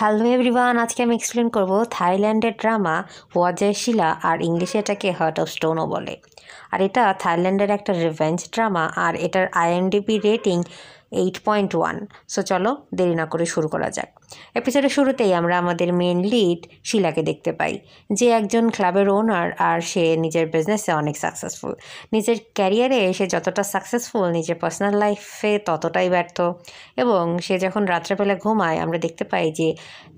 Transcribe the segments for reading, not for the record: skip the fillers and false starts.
Hello everyone, আজকে আমি explain করব থাইল্যান্ডের ড্রামা ওয়াজয় শিলা, আর ইংলিশে এটাকে হার্ট অফ স্টোনও বলে। আর এটা থাইল্যান্ডের একটা রিভেঞ্জ ড্রামা, আর এটার আইএমডিবি রেটিং 8.1। সো চলো দেরি না করে শুরু করা যাক। এপিসোডের শুরুতেই আমরা আমাদের মেন লিড শিলাকে দেখতে পাই, যে একজন ক্লাবের ওনার, আর সে নিজের বিজনেসে অনেক সাকসেসফুল। নিজের ক্যারিয়ারে সে যতটা সাকসেসফুল, নিজের পার্সোনাল লাইফে ততটাই ব্যর্থ। এবং সে যখন রাত্রেবেলা ঘুমায়, আমরা দেখতে পাই যে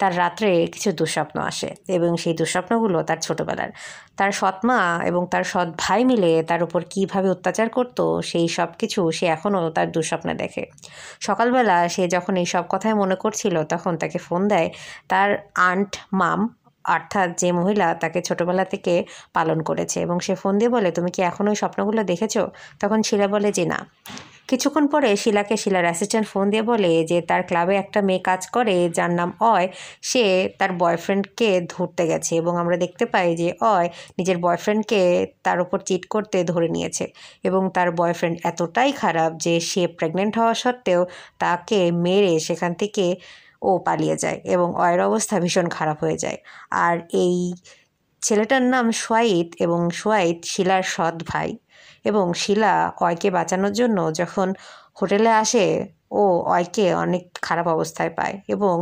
তার রাত্রে কিছু দুঃস্বপ্ন আসে, এবং সেই দুঃস্বপ্নগুলো তার ছোটোবেলার। তার সৎ মা এবং তার সৎ ভাই মিলে তার উপর কীভাবে অত্যাচার করতো, সেই সব কিছু সে এখনও তার দুঃস্বপ্নে দেখে। সকালবেলা সে যখন এই সব কথাই মনে করছিল, তখন তাকে ফোন দেয় তার আন্ট মাম, অর্থাৎ যে মহিলা তাকে ছোটোবেলা থেকে পালন করেছে। এবং সে ফোন দিয়ে বলে, তুমি কি এখনও ওই স্বপ্নগুলো দেখেছো? তখন শিলা বলে যে না। কিছুক্ষণ পরে শিলার অ্যাসিস্ট্যান্ট ফোন দিয়ে বলে যে তার ক্লাবে একটা মেয়ে কাজ করে যার নাম অয়, সে তার বয়ফ্রেন্ডকে ধরতে গেছে। এবং আমরা দেখতে পাই যে অয় নিজের বয়ফ্রেন্ডকে তার উপর চিট করতে ধরে নিয়েছে, এবং তার বয়ফ্রেন্ড এতটাই খারাপ যে সে প্রেগনেন্ট হওয়া সত্ত্বেও তাকে মেরে সেখান থেকে ও পালিয়ে যায়, এবং অয়ের অবস্থা ভীষণ খারাপ হয়ে যায়। আর এই ছেলেটার নাম সোয়াইট, এবং সোয়াইট শিলার সৎ ভাই। এবং শিলা অয়কে বাঁচানোর জন্য যখন হোটেলে আসে, ও অয়কে অনেক খারাপ অবস্থায় পায়, এবং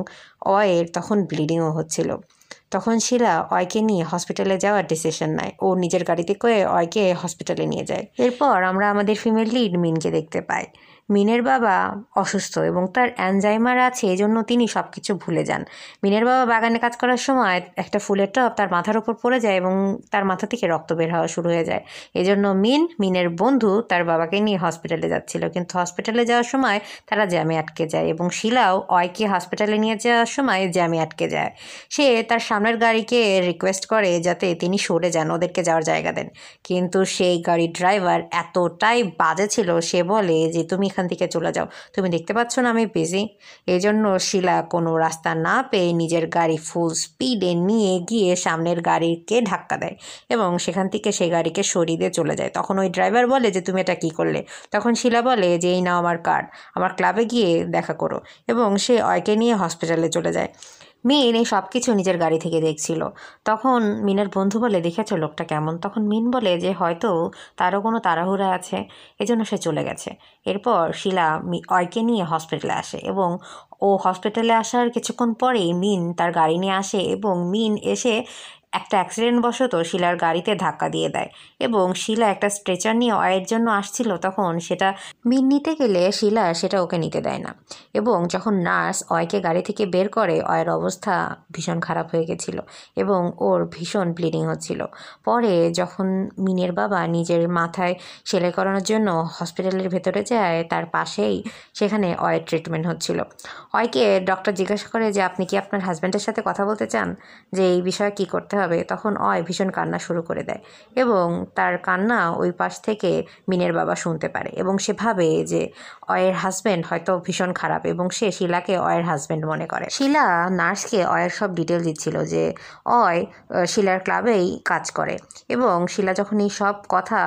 অয়ের তখন ব্লিডিংও হচ্ছিল। তখন শিলা অয়কে নিয়ে হসপিটালে যাওয়ার ডিসিশন নেয়। ও নিজের গাড়িতে করে অয়কে হসপিটালে নিয়ে যায়। এরপর আমরা আমাদের ফিমেল লিড মিনকে দেখতে পাই। মিনের বাবা অসুস্থ এবং তার অ্যালজাইমার আছে, এজন্য তিনি সব কিছু ভুলে যান। মিনের বাবা বাগানে কাজ করার সময় একটা ফুলের টব তার মাথার ওপর পড়ে যায়, এবং তার মাথা থেকে রক্ত বের হওয়া শুরু হয়ে যায়। এজন্য মিনের বন্ধু তার বাবাকে নিয়ে হসপিটালে যাচ্ছিল, কিন্তু হসপিটালে যাওয়ার সময় তারা জ্যামে আটকে যায়, এবং শিলাও অয়কে হসপিটালে নিয়ে যাওয়ার সময় জ্যামে আটকে যায়। সে তার সামনের গাড়িকে রিকোয়েস্ট করে যাতে তিনি সরে যান, ওদেরকে যাওয়ার জায়গা দেন। কিন্তু সেই গাড়ির ড্রাইভার এতটাই বাজে ছিল, সে বলে যে তুমি এখান থেকে চলে যাও, তুমি দেখতে পাচ্ছ না আমি বিজি। এই জন্য শিলা কোনো রাস্তা না পেয়ে নিজের গাড়ি ফুল স্পিডে নিয়ে গিয়ে সামনের গাড়িকে ধাক্কা দেয়, এবং সেখান থেকে সেই গাড়িকে সরিয়ে দিয়ে চলে যায়। তখন ওই ড্রাইভার বলে যে তুমি এটা কী করলে? তখন শিলা বলে যে এই নাও আমার কার্ড, আমার ক্লাবে গিয়ে দেখা করো। এবং সে অয়কে নিয়ে হসপিটালে চলে যায়। মিন এই সব কিছু নিজের গাড়ি থেকে দেখছিল। তখন মিনের বন্ধু বলে, দেখেছো লোকটা কেমন? তখন মিন বলে যে হয়তো তারও কোনো তাড়াহুড়া আছে, এজন্য সে চলে গেছে। এরপর শিলা অয়কে নিয়ে হসপিটালে আসে, এবং ও হসপিটালে আসার কিছুক্ষণ পরেই মিন তার গাড়ি নিয়ে আসে, এবং মিন এসে একটা অ্যাক্সিডেন্ট বশত শিলার গাড়িতে ধাক্কা দিয়ে দেয়। এবং শিলা একটা স্ট্রেচার নিয়ে অয়ের জন্য আসছিল, তখন সেটা মিন নিতে গেলে শিলা সেটা ওকে নিতে দেয় না। এবং যখন নার্স অয়কে গাড়ি থেকে বের করে, অয়ের অবস্থা ভীষণ খারাপ হয়ে গেছিল, এবং ওর ভীষণ ব্লিডিং হচ্ছিল। পরে যখন মিনের বাবা নিজের মাথায় সেলাই করানোর জন্য হসপিটালের ভেতরে যায়, তার পাশেই সেখানে অয়ের ট্রিটমেন্ট হচ্ছিল। অয়কে ডক্টর জিজ্ঞাসা করে যে আপনি কি আপনার হাজব্যান্ডের সাথে কথা বলতে চান, যে এই বিষয়ে কী করতে হবে? তখন অয় ভীষণ কান্না শুরু করে দেয়, এবং তার কান্না ওই পাশ থেকে মিনের বাবা শুনতে পারে, এবং সে ভাবে যে অয়ের হাজব্যান্ড হয়তো ভীষণ খারাপ, এবং সে শিলাকে অয়ের হাজব্যান্ড মনে করে। শিলা নার্সকে অয়ের সব ডিটেল দিচ্ছিল যে অয় শিলার ক্লাবেই কাজ করে। এবং শিলা যখন এই সব কথা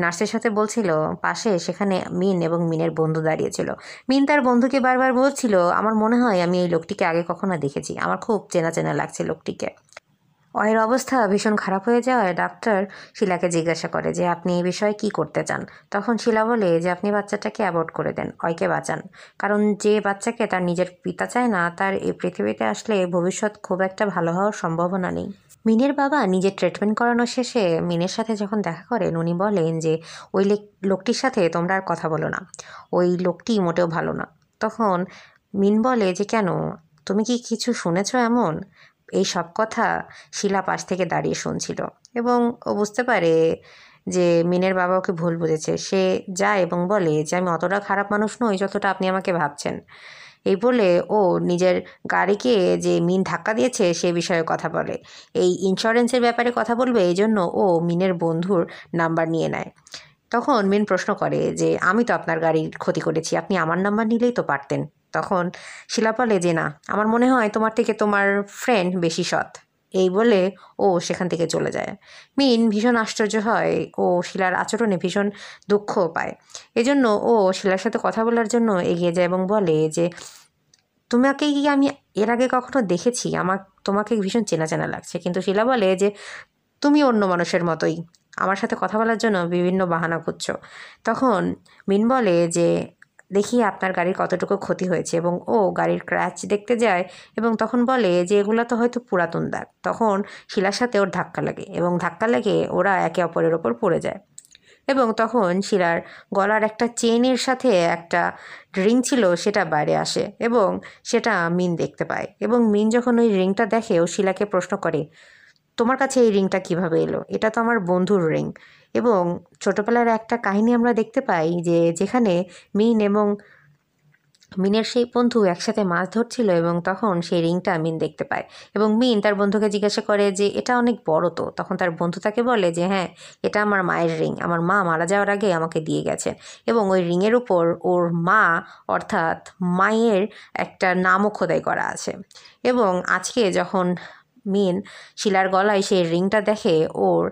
নার্সের সাথে বলছিল, পাশে সেখানে মিন এবং মিনের বন্ধু দাঁড়িয়েছিল। মিন তার বন্ধুকে বারবার বলছিল, আমার মনে হয় আমি এই লোকটিকে আগে কখনো দেখেছি, আমার খুব চেনা চেনা লাগছে লোকটিকে। অয়ের অবস্থা ভীষণ খারাপ হয়ে যাওয়ায় ডাক্তার শিলাকে জিজ্ঞাসা করে যে আপনি এই বিষয়ে কী করতে চান। তখন শিলা বলে যে আপনি বাচ্চাটাকে অ্যাবর্ট করে দেন, অয়কে বাঁচান। কারণ যে বাচ্চাকে তার নিজের পিতা চায় না, তার এই পৃথিবীতে আসলে ভবিষ্যৎ খুব একটা ভালো হওয়ার সম্ভাবনা নেই। মিনের বাবা নিজের ট্রিটমেন্ট করানো শেষে মিনের সাথে যখন দেখা করেন, উনি বলেন যে ওই লোকটির সাথে তোমরা আর কথা বলো না, ওই লোকটি মোটেও ভালো না। তখন মিন বলে যে কেন, তুমি কি কিছু শুনেছো এমন? এই সব কথা শিলা পাশ থেকে দাঁড়িয়ে শুনছিল, এবং ও বুঝতে পারে যে মিনের বাবা ওকে ভুল বুঝেছে। সে যায় এবং বলে যে আমি অতটা খারাপ মানুষ নই যতটা আপনি আমাকে ভাবছেন। এই বলে ও নিজের গাড়িকে যে মিন ধাক্কা দিয়েছে সে বিষয়ে কথা বলে। এই ইন্স্যুরেন্সের ব্যাপারে কথা বলবে, এই জন্য ও মিনের বন্ধুর নাম্বার নিয়ে নেয়। তখন মিন প্রশ্ন করে যে আমি তো আপনার গাড়ির ক্ষতি করেছি, আপনি আমার নাম্বার নিলেই তো পারতেন। তখন শিলা বলে যে না, আমার মনে হয় তোমার থেকে তোমার ফ্রেন্ড বেশি সৎ। এই বলে ও সেখান থেকে চলে যায়। মিন ভীষণ আশ্চর্য হয়, ও শিলার আচরণে ভীষণ দুঃখ পায়। এজন্য ও শিলার সাথে কথা বলার জন্য এগিয়ে যায় এবং বলে যে তোমাকে কি আমি এর আগে কখনো দেখেছি, তোমাকে ভীষণ চেনা চেনা লাগছে। কিন্তু শিলা বলে যে তুমি অন্য মানুষের মতোই, আমার সাথে কথা বলার জন্য বিভিন্ন বাহানা খুঁজছো। তখন মিন বলে যে দেখি আপনার গাড়ির কতটুকু ক্ষতি হয়েছে, এবং ও গাড়ির ক্র্যাচ দেখতে যায় এবং তখন বলে যে এগুলো তো হয়তো পুরাতন দাগ। তখন শিলার সাথে ওর ধাক্কা লাগে এবং ধাক্কা লেগে ওরা একে অপরের ওপর পড়ে যায়। এবং তখন শিলার গলার একটা চেনের সাথে একটা রিং ছিল, সেটা বাইরে আসে এবং সেটা মিন দেখতে পায়। এবং মিন যখন ওই রিংটা দেখে, ও শিলাকে প্রশ্ন করে, তোমার কাছে এই রিংটা কিভাবে এলো? এটা তো আমার বন্ধুর রিং। এবং ছোটবেলার একটা কাহিনী আমরা দেখতে পাই যে যেখানে মিন এবং মিনের সেই বন্ধু একসাথে মাছ ধরছিল এবং তখন সেই রিংটা মিন দেখতে পায় এবং মিন তার বন্ধুকে জিজ্ঞাসা করে যে এটা অনেক বড় তো। তখন তার বন্ধু তাকে বলে যে হ্যাঁ, এটা আমার মায়ের রিং, আমার মা মারা যাওয়ার আগে আমাকে দিয়ে গেছেন। এবং ওই রিংয়ের উপর ওর মা অর্থাৎ মায়ের একটা নামও খোদাই করা আছে। এবং আজকে যখন মিন শিলার গলায় সেই রিংটা দেখে, ওর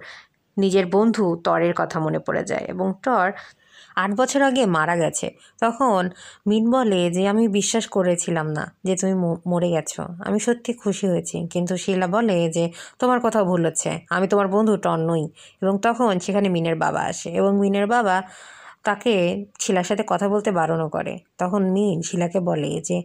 নিজের বন্ধু টরের কথা মনে পড়ে যায় এবং টর 8 বছর আগে মারা গেছে। তখন মিন বলে যে আমি বিশ্বাস করেছিলাম না যে তুমি মরে গেছো, আমি সত্যি খুশি হয়েছি। কিন্তু শিলা বলে যে তোমার কথা ভুল হচ্ছে, আমি তোমার বন্ধু টন নই। এবং তখন সেখানে মিনের বাবা আসে এবং মিনের বাবা তাকে শিলার সাথে কথা বলতে বারণও করে। তখন মিন শিলাকে বলে যে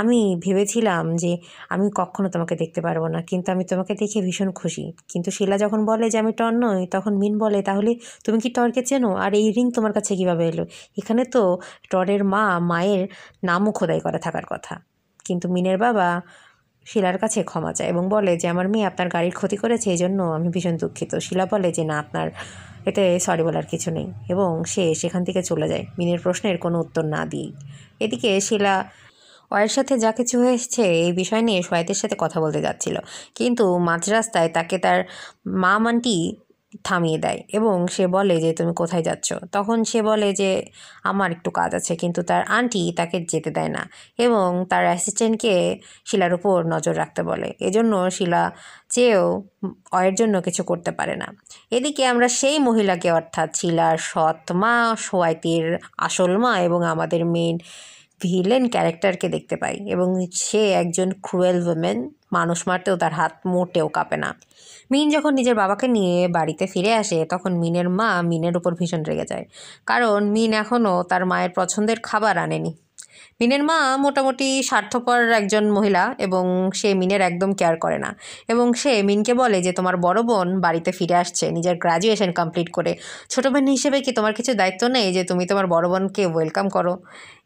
আমি ভেবেছিলাম যে আমি কখনো তোমাকে দেখতে পারবো না, কিন্তু আমি তোমাকে দেখে ভীষণ খুশি। কিন্তু শিলা যখন বলে যে আমি টর নই, তখন মিন বলে তাহলে তুমি কি টরকে চেনো? আর এই রিং তোমার কাছে কীভাবে এলো? এখানে তো টরের মায়ের নামও খোদাই করা থাকার কথা। কিন্তু মিনের বাবা শিলার কাছে ক্ষমা চায় এবং বলে যে আমার মেয়ে আপনার গাড়ির ক্ষতি করেছে, এই জন্য আমি ভীষণ দুঃখিত। শিলা বলে যে না, আপনার এতে সরি বলার কিছু নেই এবং সে সেখান থেকে চলে যায় মিনের প্রশ্নের কোনো উত্তর না দিয়েই। এদিকে শিলা ওয়ের সাথে যা কিছু হয়েছে এই বিষয় নিয়ে সোয়াইতের সাথে কথা বলতে যাচ্ছিল, কিন্তু মাঝ রাস্তায় তাকে তার মা মানটি থামিয়ে দেয় এবং সে বলে যে তুমি কোথায় যাচ্ছ? তখন সে বলে যে আমার একটু কাজ আছে, কিন্তু তার আন্টি তাকে যেতে দেয় না এবং তার অ্যাসিস্ট্যান্টকে শিলার উপর নজর রাখতে বলে। এজন্য শিলা চেয়েও অয়ের জন্য কিছু করতে পারে না। এদিকে আমরা সেই মহিলাকে অর্থাৎ শিলার সৎ মা, সোয়াইতির আসল মা এবং আমাদের মেন ভিলেন ক্যারেক্টারকে দেখতে পাই এবং সে একজন ক্রুয়েল ওমেন, মানুষ মারতেও তার হাত মোটেও কাঁপে না। মিন যখন নিজের বাবাকে নিয়ে বাড়িতে ফিরে আসে, তখন মিনের মা মিনের উপর ভীষণ রেগে যায়, কারণ মিন এখনও তার মায়ের পছন্দের খাবার আনেনি। মিনের মা মোটামুটি স্বার্থপর একজন মহিলা এবং সে মিনের একদম কেয়ার করে না এবং সে মিনকে বলে যে তোমার বড় বোন বাড়িতে ফিরে আসছে নিজের গ্র্যাজুয়েশন কমপ্লিট করে, ছোটো বোন হিসেবে কি তোমার কিছু দায়িত্ব নেই যে তুমি তোমার বড় বোনকে ওয়েলকাম করো?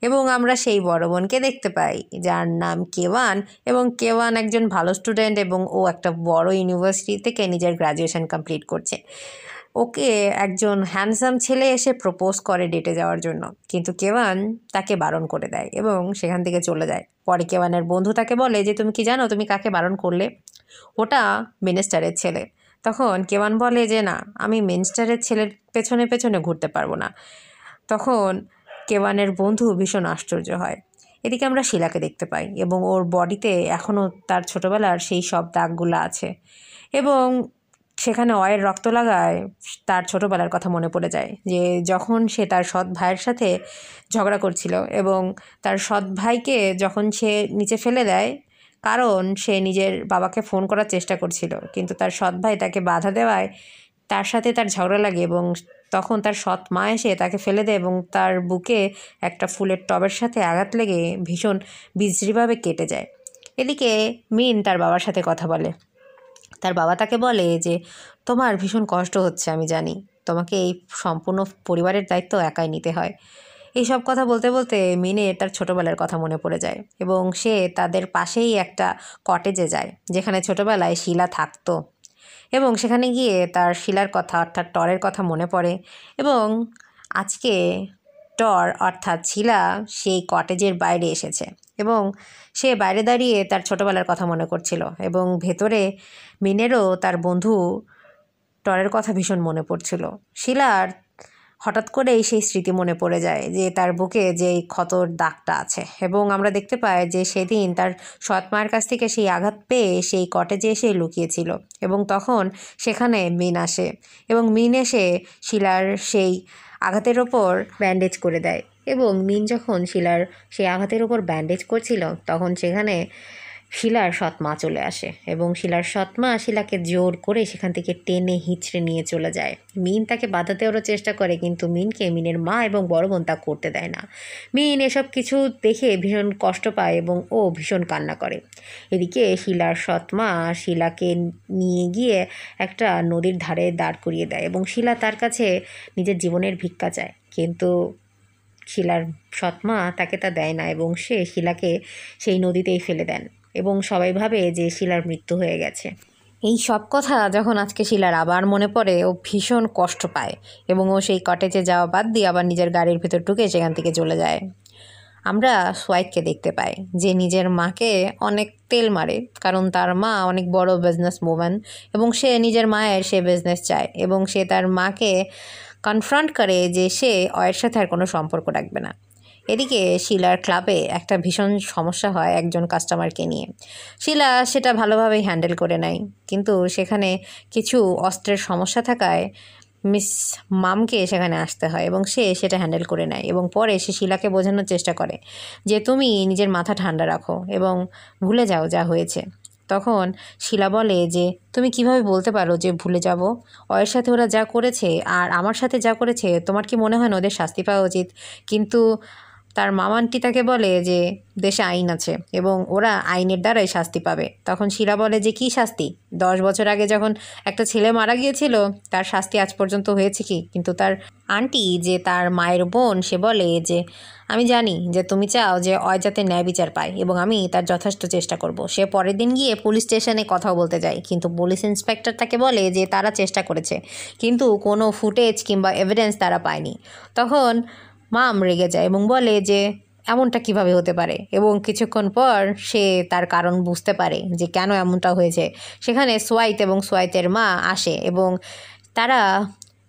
এবং আমরা সেই বড় বোনকে দেখতে পাই যার নাম কেওয়ান এবং কেওয়ান একজন ভালো স্টুডেন্ট এবং ও একটা বড় ইউনিভার্সিটি থেকে নিজের গ্র্যাজুয়েশন কমপ্লিট করছে। ওকে একজন হ্যান্ডসাম ছেলে এসে প্রপোজ করে ডেটে যাওয়ার জন্য, কিন্তু কেওয়ান তাকে বারণ করে দেয় এবং সেখান থেকে চলে যায়। পরে কেওয়ানের বন্ধু তাকে বলে যে তুমি কি জানো তুমি কাকে বারণ করলে? ওটা মিনিস্টারের ছেলে। তখন কেওয়ান বলে যে না, আমি মিনিস্টারের ছেলের পেছনে পেছনে ঘুরতে পারবো না। তখন কেওয়ানের বন্ধু ভীষণ আশ্চর্য হয়। এদিকে আমরা শিলাকে দেখতে পাই এবং ওর বডিতে এখনও তার ছোটোবেলার সেই সব দাগগুলো আছে এবং সেখানে অয়ের রক্ত লাগায় তার ছোটোবেলার কথা মনে পড়ে যায় যে যখন সে তার সৎ ভাইয়ের সাথে ঝগড়া করছিল এবং তার সৎ ভাইকে যখন সে নিচে ফেলে দেয়, কারণ সে নিজের বাবাকে ফোন করার চেষ্টা করছিল, কিন্তু তার সৎ ভাই তাকে বাধা দেওয়ায় তার সাথে তার ঝগড়া লাগে এবং তখন তার সৎ মা এসে তাকে ফেলে দেয় এবং তার বুকে একটা ফুলের টবের সাথে আঘাত লেগে ভীষণ বিশ্রীভাবে কেটে যায়। এদিকে মিন তার বাবার সাথে কথা বলে। তার বাবা তাকে বলে যে তোমার ভীষণ কষ্ট হচ্ছে, আমি জানি, তোমাকে এই সম্পূর্ণ পরিবারের দায়িত্ব একাই নিতে হয়। এইসব কথা বলতে বলতে মিনের তার ছোটোবেলার কথা মনে পড়ে যায় এবং সে তাদের পাশেই একটা কটেজে যায় যেখানে ছোটোবেলায় শিলা থাকতো এবং সেখানে গিয়ে তার শিলার কথা অর্থাৎ টরের কথা মনে পড়ে এবং আজকে টর অর্থাৎ শিলা সেই কটেজের বাইরে এসেছে এবং সে বাইরে দাঁড়িয়ে তার ছোটোবেলার কথা মনে করছিল এবং ভেতরে মিনেরও তার বন্ধু টরের কথা ভীষণ মনে পড়ছিল। শিলার হঠাৎ করেই সেই স্মৃতি মনে পড়ে যায় যে তার বুকে যেই ক্ষতর দাগটা আছে এবং আমরা দেখতে পাই যে সেদিন তার সৎ মায়ের কাছ থেকে সেই আঘাত পেয়ে সেই কটেজে এসে লুকিয়েছিল এবং তখন সেখানে মিন আসে এবং মিন এসে শিলার সেই আঘাতের ওপর ব্যান্ডেজ করে দেয় এবং মিন যখন শিলার সেই আঘাতের ওপর ব্যান্ডেজ করছিল তখন সেখানে শিলার সৎ মা চলে আসে এবং শিলার সৎ মা শিলাকে জোর করে সেখান থেকে টেনে হিঁচড়ে নিয়ে চলে যায়। মিন তাকে বাধা দেওয়ারও চেষ্টা করে, কিন্তু মিনকে মিনের মা এবং বড় বোন তা করতে দেয় না। মিন এসব কিছু দেখে ভীষণ কষ্ট পায় এবং ও ভীষণ কান্না করে। এদিকে শিলার সৎ মা শিলাকে নিয়ে গিয়ে একটা নদীর ধারে দাঁড় করিয়ে দেয় এবং শিলা তার কাছে নিজের জীবনের ভিক্ষা চায়, কিন্তু শিলার সৎমা তাকে তা দেয় না এবং সে শিলাকে সেই নদীতেই ফেলে দেন এবং সবাই ভাবে যে শিলার মৃত্যু হয়ে গেছে। এই সব কথা যখন আজকে শিলার আবার মনে পড়ে, ও ভীষণ কষ্ট পায় এবং ও সেই কটেজে যাওয়া বাদ দিয়ে আবার নিজের গাড়ির ভেতর ঢুকে সেখান থেকে চলে যায়। আমরা সোয়াইককে দেখতে পাই যে নিজের মাকে অনেক তেল মারে, কারণ তার মা অনেক বড় বিজনেস ওম্যান এবং সে নিজের মায়ের সে বিজনেস চায় এবং সে তার মাকে কনফ্রন্ট করে যে সে অয়ের সাথে আর কোনো সম্পর্ক রাখবে না। এদিকে শিলার ক্লাবে একটা ভীষণ সমস্যা হয় একজন কাস্টমারকে নিয়ে। শিলা সেটা ভালোভাবেই হ্যান্ডেল করে নেয়, কিন্তু সেখানে কিছু অস্ত্রের সমস্যা থাকায় মিস মামকে সেখানে আসতে হয় এবং সে সেটা হ্যান্ডেল করে নেয় এবং পরে সে শিলাকে বোঝানোর চেষ্টা করে যে তুমি নিজের মাথা ঠান্ডা রাখো এবং ভুলে যাও যা হয়েছে। তখন শিলা বলে যে তুমি কিভাবে বলতে পারো যে ভুলে যাব? অয়ের সাথে ওরা যা করেছে আর আমার সাথে যা করেছে, তোমার কি মনে হয় না ওদের শাস্তি পাওয়া উচিত? কিন্তু তার মামানটি তাকে বলে যে দেশে আইন আছে এবং ওরা আইনের দ্বারাই শাস্তি পাবে। তখন শিলা বলে যে কী শাস্তি? 10 বছর আগে যখন একটা ছেলে মারা গিয়েছিল তার শাস্তি আজ পর্যন্ত হয়েছে কি? কিন্তু তার আন্টি যে তার মায়ের বোন, সে বলে যে আমি জানি যে তুমি চাও যে অয় যাতে ন্যায় বিচার পায় এবং আমি তার যথেষ্ট চেষ্টা করব। সে পরের দিন গিয়ে পুলিশ স্টেশনে কথাও বলতে যায়, কিন্তু পুলিশ ইন্সপেক্টর তাকে বলে যে তারা চেষ্টা করেছে কিন্তু কোনো ফুটেজ কিংবা এভিডেন্স তারা পায়নি। তখন মাম রেগে যায় এবং বলে যে এমনটা কিভাবে হতে পারে, এবং কিছুক্ষণ পর সে তার কারণ বুঝতে পারে যে কেন এমনটা হয়েছে। সেখানে সোয়াইত এবং সোয়াইতের মা আসে এবং তারা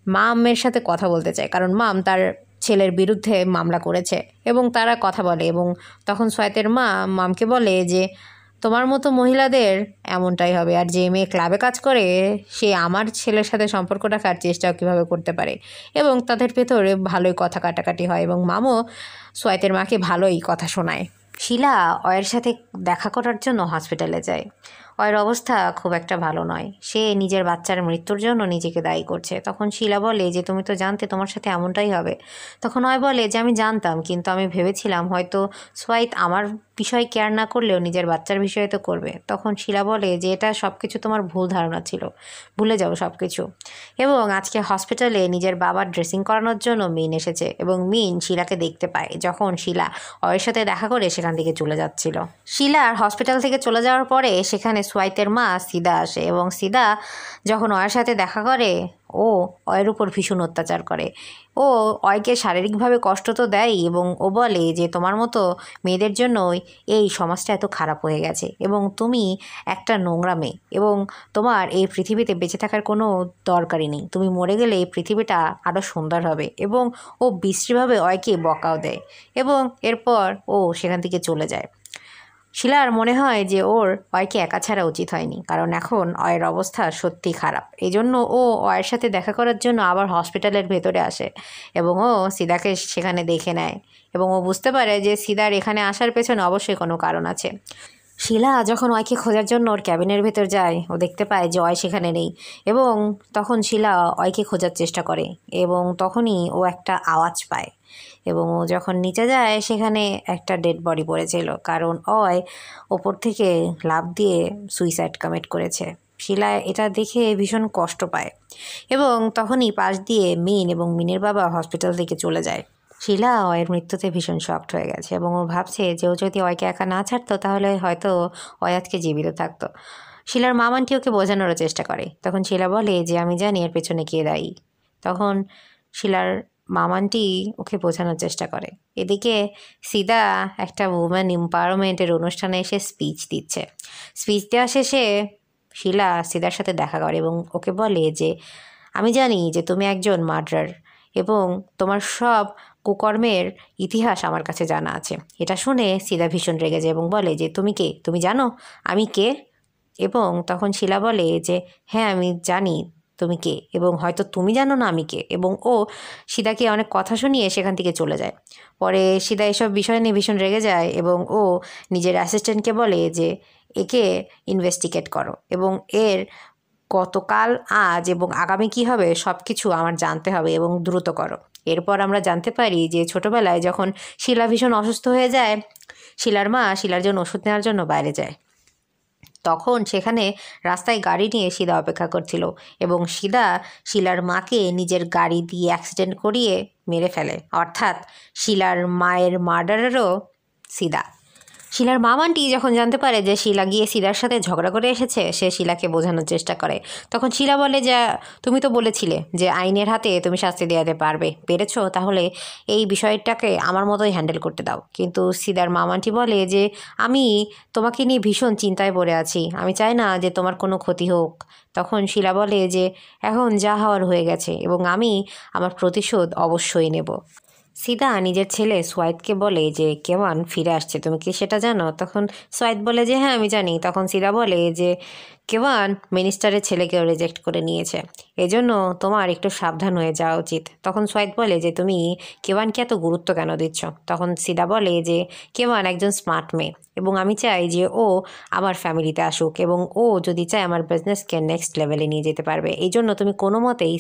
মামের সাথে কথা বলতে চায়, কারণ মাম তার ছেলের বিরুদ্ধে মামলা করেছে এবং তারা কথা বলে এবং তখন সোয়াইতের মা মামকে বলে যে তোমার মতো মহিলাদের এমনটাই হবে, আর যে মেয়ে ক্লাবে কাজ করে সে আমার ছেলের সাথে সম্পর্ক রাখার চেষ্টাও কীভাবে করতে পারে। এবং তাদের ভেতরে ভালোই কথা কাটাকাটি হয় এবং মামও সোয়াইতের মাকে ভালোই কথা শোনায়। শিলা অয়ের সাথে দেখা করার জন্য হসপিটালে যায়। অয়ের অবস্থা খুব একটা ভালো নয়, সে নিজের বাচ্চার মৃত্যুর জন্য নিজেকে দায়ী করছে। তখন শিলা বলে যে তুমি তো জানতে তোমার সাথে এমনটাই হবে। তখন অয় বলে যে আমি জানতাম, কিন্তু আমি ভেবেছিলাম হয়তো সোয়াইত আমার বিষয় কেয়ার না করলেও নিজের বাচ্চার বিষয়ে তো করবে। তখন শিলা বলে যে এটা সব কিছু তোমার ভুল ধারণা ছিল, ভুলে যাও সব কিছু। এবং আজকে হসপিটালে নিজের বাবার ড্রেসিং করানোর জন্য মিন এসেছে এবং মিন শিলাকে দেখতে পায় যখন শিলা অয়ের সাথে দেখা করে সেখান থেকে চলে যাচ্ছিল। শিলার হসপিটাল থেকে চলে যাওয়ার পরে সেখানে সোয়াইতের মা সিদা আসে এবং সিদা যখন অয়ের সাথে দেখা করে ও অয়ের উপর ভীষণ অত্যাচার করে। ও অয়কে শারীরিকভাবে কষ্ট তো দেয় এবং ও বলে যে তোমার মতো মেয়েদের জন্যই এই সমাজটা এত খারাপ হয়ে গেছে এবং তুমি একটা নোংরা মেয়ে এবং তোমার এই পৃথিবীতে বেঁচে থাকার কোনো দরকারই নেই, তুমি মরে গেলে এই পৃথিবীটা আরও সুন্দর হবে। এবং ও বিশ্রীভাবে অয়কে বকাও দেয় এবং এরপর ও সেখান থেকে চলে যায়। শিলার মনে হয় যে ওর অয়কে একা ছাড়া উচিত হয়নি, কারণ এখন অয়ের অবস্থা সত্যি খারাপ। এই জন্য ও অয়ের সাথে দেখা করার জন্য আবার হসপিটালের ভেতরে আসে এবং ও সিদাকে সেখানে দেখে নেয় এবং ও বুঝতে পারে যে সিদার এখানে আসার পেছনে অবশ্যই কোনো কারণ আছে। শিলা যখন অয়কে খোঁজার জন্য ওর ক্যাবিনের ভেতর যায়, ও দেখতে পায় যে অয় সেখানে নেই এবং তখন শিলা অয়কে খোঁজার চেষ্টা করে এবং তখনই ও একটা আওয়াজ পায় এবং ও যখন নিচে যায় সেখানে একটা ডেড বডি পড়েছিল, কারণ অয় ওপর থেকে লাফ দিয়ে সুইসাইড কমিট করেছে। শিলা এটা দেখে ভীষণ কষ্ট পায় এবং তখনই পাশ দিয়ে মিন এবং মিনের বাবা হসপিটাল থেকে চলে যায়। শিলা অয়ের মৃত্যুতে ভীষণ শকড হয়ে গেছে এবং ও ভাবছে যে ও যদি অয়কে একা না ছাড়তো তাহলে হয়তো অয় আজকে জীবিত থাকতো। শিলার মামানটি ওকে বোঝানোরও চেষ্টা করে। তখন শিলা বলে যে আমি জানি এর পেছনে কে দায়ী। তখন শিলার মামানটি ওকে বোঝানোর চেষ্টা করে। এদিকে সিদা একটা উমেন এম্পাওয়ারমেন্টের অনুষ্ঠানে এসে স্পিচ দিচ্ছে। স্পিচ দেওয়া শেষে শিলা সিদার সাথে দেখা করে এবং ওকে বলে যে আমি জানি যে তুমি একজন মার্ডারার এবং তোমার সব কুকর্মের ইতিহাস আমার কাছে জানা আছে। এটা শুনে সিদা ভীষণ রেগে যায় এবং বলে যে তুমি কে? তুমি জানো আমি কে? এবং তখন শিলা বলে যে হ্যাঁ আমি জানি তুমি কে, এবং হয়তো তুমি জানো না আমি কে। এবং ও সিদাকে অনেক কথা শুনিয়ে সেখান থেকে চলে যায়। পরে সিদা এসব বিষয় নিয়ে ভীষণ রেগে যায় এবং ও নিজের অ্যাসিস্ট্যান্টকে বলে যে একে ইনভেস্টিগেট করো এবং এর গতকাল, আজ এবং আগামী কী হবে সব কিছু আমার জানতে হবে এবং দ্রুত করো। এরপর আমরা জানতে পারি যে ছোটোবেলায় যখন শিলা ভীষণ অসুস্থ হয়ে যায়, শিলার মা শিলার জন্য ওষুধ নেওয়ার জন্য বাইরে যায়। তখন সেখানে রাস্তায় গাড়ি নিয়ে সিদা অপেক্ষা করছিল এবং সিদা শিলার মাকে নিজের গাড়ি দিয়ে অ্যাক্সিডেন্ট করিয়ে মেরে ফেলে, অর্থাৎ শিলার মায়ের মার্ডারেরও সিদা। শিলার মামানটি যখন জানতে পারে যে শিলা গিয়ে সিদার সাথে ঝগড়া করে এসেছে, সে শিলাকে বোঝানোর চেষ্টা করে। তখন শিলা বলে যে তুমি তো বলেছিলে যে আইনের হাতে তুমি শাস্তি দেওয়াতে পেরেছো, তাহলে এই বিষয়টাকে আমার মতোই হ্যান্ডেল করতে দাও। কিন্তু সিদার মামানটি বলে যে আমি তোমাকে নিয়ে ভীষণ চিন্তায় পড়ে আছি, আমি চাই না যে তোমার কোনো ক্ষতি হোক। তখন শিলা বলে যে এখন যা হওয়ার হয়ে গেছে এবং আমি আমার প্রতিশোধ অবশ্যই নেব। সিদা নিজের ছেলে সোয়াইদকে বলে যে কেওয়ান ফিরে আসছে, তুমি কি সেটা জানো? তখন সোয়াইদ বলে যে হ্যাঁ আমি জানি। তখন সিদা বলে যে কেওয়ান মিনিস্টারের ছেলেকেও রিজেক্ট করে নিয়েছে, এজন্য তোমার একটু সাবধান হয়ে যাওয়া উচিত। তখন সোয়াইদ বলে যে তুমি কেওয়ানকে এত গুরুত্ব কেন দিচ্ছ? তখন সিদা বলে যে কেওয়ান একজন স্মার্ট মেয়ে এবং আমি চাই যে ও আমার ফ্যামিলিতে আসুক এবং ও যদি চায় আমার বিজনেসকে নেক্সট লেভেলে নিয়ে যেতে পারবে, এই জন্য তুমি কোনো মতেই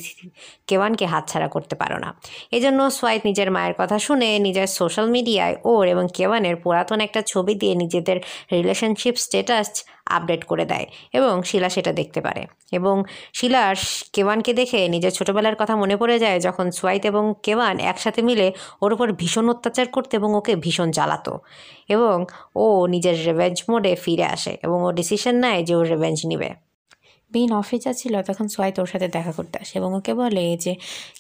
কেওয়ানকে হাতছাড়া করতে পারো না। এই জন্য সোয়াইদ নিজের মায়ের কথা শুনে নিজের সোশ্যাল মিডিয়ায় ওর এবং কেওয়ানের পুরাতন একটা ছবি দিয়ে নিজেদের রিলেশনশিপ স্ট্যাটাস আপডেট করে দেয় এবং শিলা সেটা দেখতে পারে। এবং শিলার কেওয়ানকে দেখে নিজের ছোটোবেলার কথা মনে পড়ে যায়, যখন সোয়াইদ এবং কেওয়ান একসাথে মিলে ওর উপর ভীষণ অত্যাচার করতো এবং ওকে ভীষণ জ্বালাতো। এবং ও নিজের রিভেঞ্জ মোডে ফিরে আসে এবং ও ডিসিশন নেয় যে ও রিভেঞ্জ নিবে। বিন অফিস যাচ্ছিল, তখন সোয়াইদ ওর সাথে দেখা করতে আসে এবং ওকে বলে যে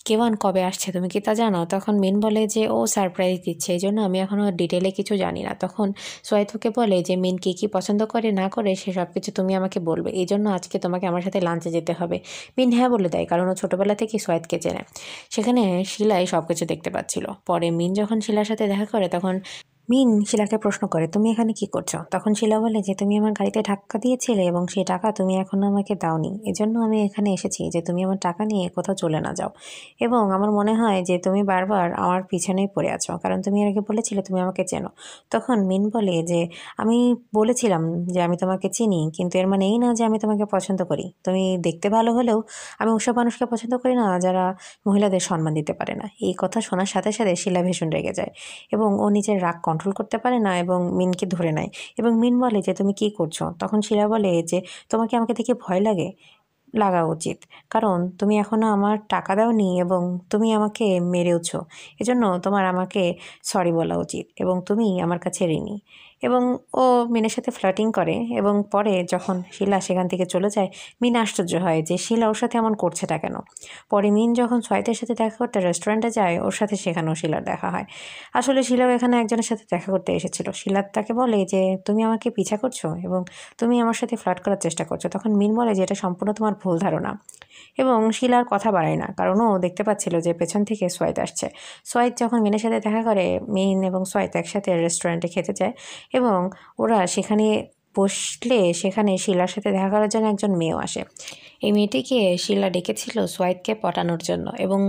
কেওয়ান কবে আসছে তুমি কি তা জানো? তখন মিন বলে যে ও সারপ্রাইজ দিচ্ছে, এই জন্য আমি এখনও ডিটেলে কিছু জানি না। তখন সোয়াইদ ওকে বলে যে মিন কী পছন্দ করে না করে সে সব কিছু তুমি আমাকে বলবে, এই জন্য আজকে তোমাকে আমার সাথে লাঞ্চে যেতে হবে। মিন হ্যাঁ বলে দেয়, কারণ ও ছোটোবেলা থেকেই সোয়াইদকে চেনে। সেখানে শিলাই সব কিছু দেখতে পাচ্ছিল। পরে মিন যখন শিলার সাথে দেখা করে তখন মিন শিলাকে প্রশ্ন করে তুমি এখানে কি করছো? তখন শিলা বলে যে তুমি আমার গাড়িতে টাকা দিয়েছিলে এবং সেই টাকা তুমি এখনো আমাকে দাওনি, এজন্য আমি এখানে এসেছি যে তুমি আমার টাকা নিয়ে কোথাও চলে না যাও। এবং আমার মনে হয় যে তুমি বারবার আমার পিছনেই পড়ে আছো, কারণ তুমি এর আগে বলেছিলে তুমি আমাকে চেনো। তখন মিন বলে যে আমি বলেছিলাম যে আমি তোমাকে চিনি, কিন্তু এর মানে এই না যে আমি তোমাকে পছন্দ করি। তুমি দেখতে ভালো হলেও আমি ওসব মানুষকে পছন্দ করি না যারা মহিলাদের সম্মান দিতে পারে না। এই কথা শোনার সাথে সাথে শিলা ভীষণ রেগে যায় এবং ও নিজের রাগ কন্ট্রোল করতে পারে না এবং মিনকে ধরে নেয়। এবং মিন বলে যে তুমি কি করছো? তখন শিলা বলে যে তোমাকে আমাকে দেখে ভয় লাগা উচিত, কারণ তুমি এখনও আমার টাকা দাওনি এবং তুমি আমাকে মেরেওছো, এজন্য তোমার আমাকে সরি বলা উচিত এবং তুমি আমার কাছে ঋণী। এবং ও মিনের সাথে ফ্লার্টিং করে এবং পরে যখন শিলা সেখান থেকে চলে যায়, মিন আশ্চর্য হয় যে শিলা ওর সাথে এমন করছেটা কেন। পরে মিন যখন সোয়াইদের সাথে দেখা করতে রেস্টুরেন্টে যায়, ওর সাথে সেখানেও শিলার দেখা হয়। আসলে শিলাও এখানে একজনের সাথে দেখা করতে এসেছিল। শিলা তাকে বলে যে তুমি আমাকে পিছা করছো এবং তুমি আমার সাথে ফ্লার্ট করার চেষ্টা করছো। তখন মিন বলে যে এটা সম্পূর্ণ তোমার ভুল ধারণা এবং শিলার কথা বাড়ায় না, কারণ ও দেখতে পাচ্ছিল যে পেছন থেকে সোয়াইদ আসছে। সোয়াইদ যখন মিনের সাথে দেখা করে, মিন এবং সোয়াইদ একসাথে রেস্টুরেন্টে খেতে যায় এবং ওরা সেখানে বসলে সেখানে শিলার সাথে দেখা করার জন্য একজন মেয়েও আসে। এই মেয়েটিকে শিলা ডেকেছিল সোয়াইদকে পটানোর জন্য এবং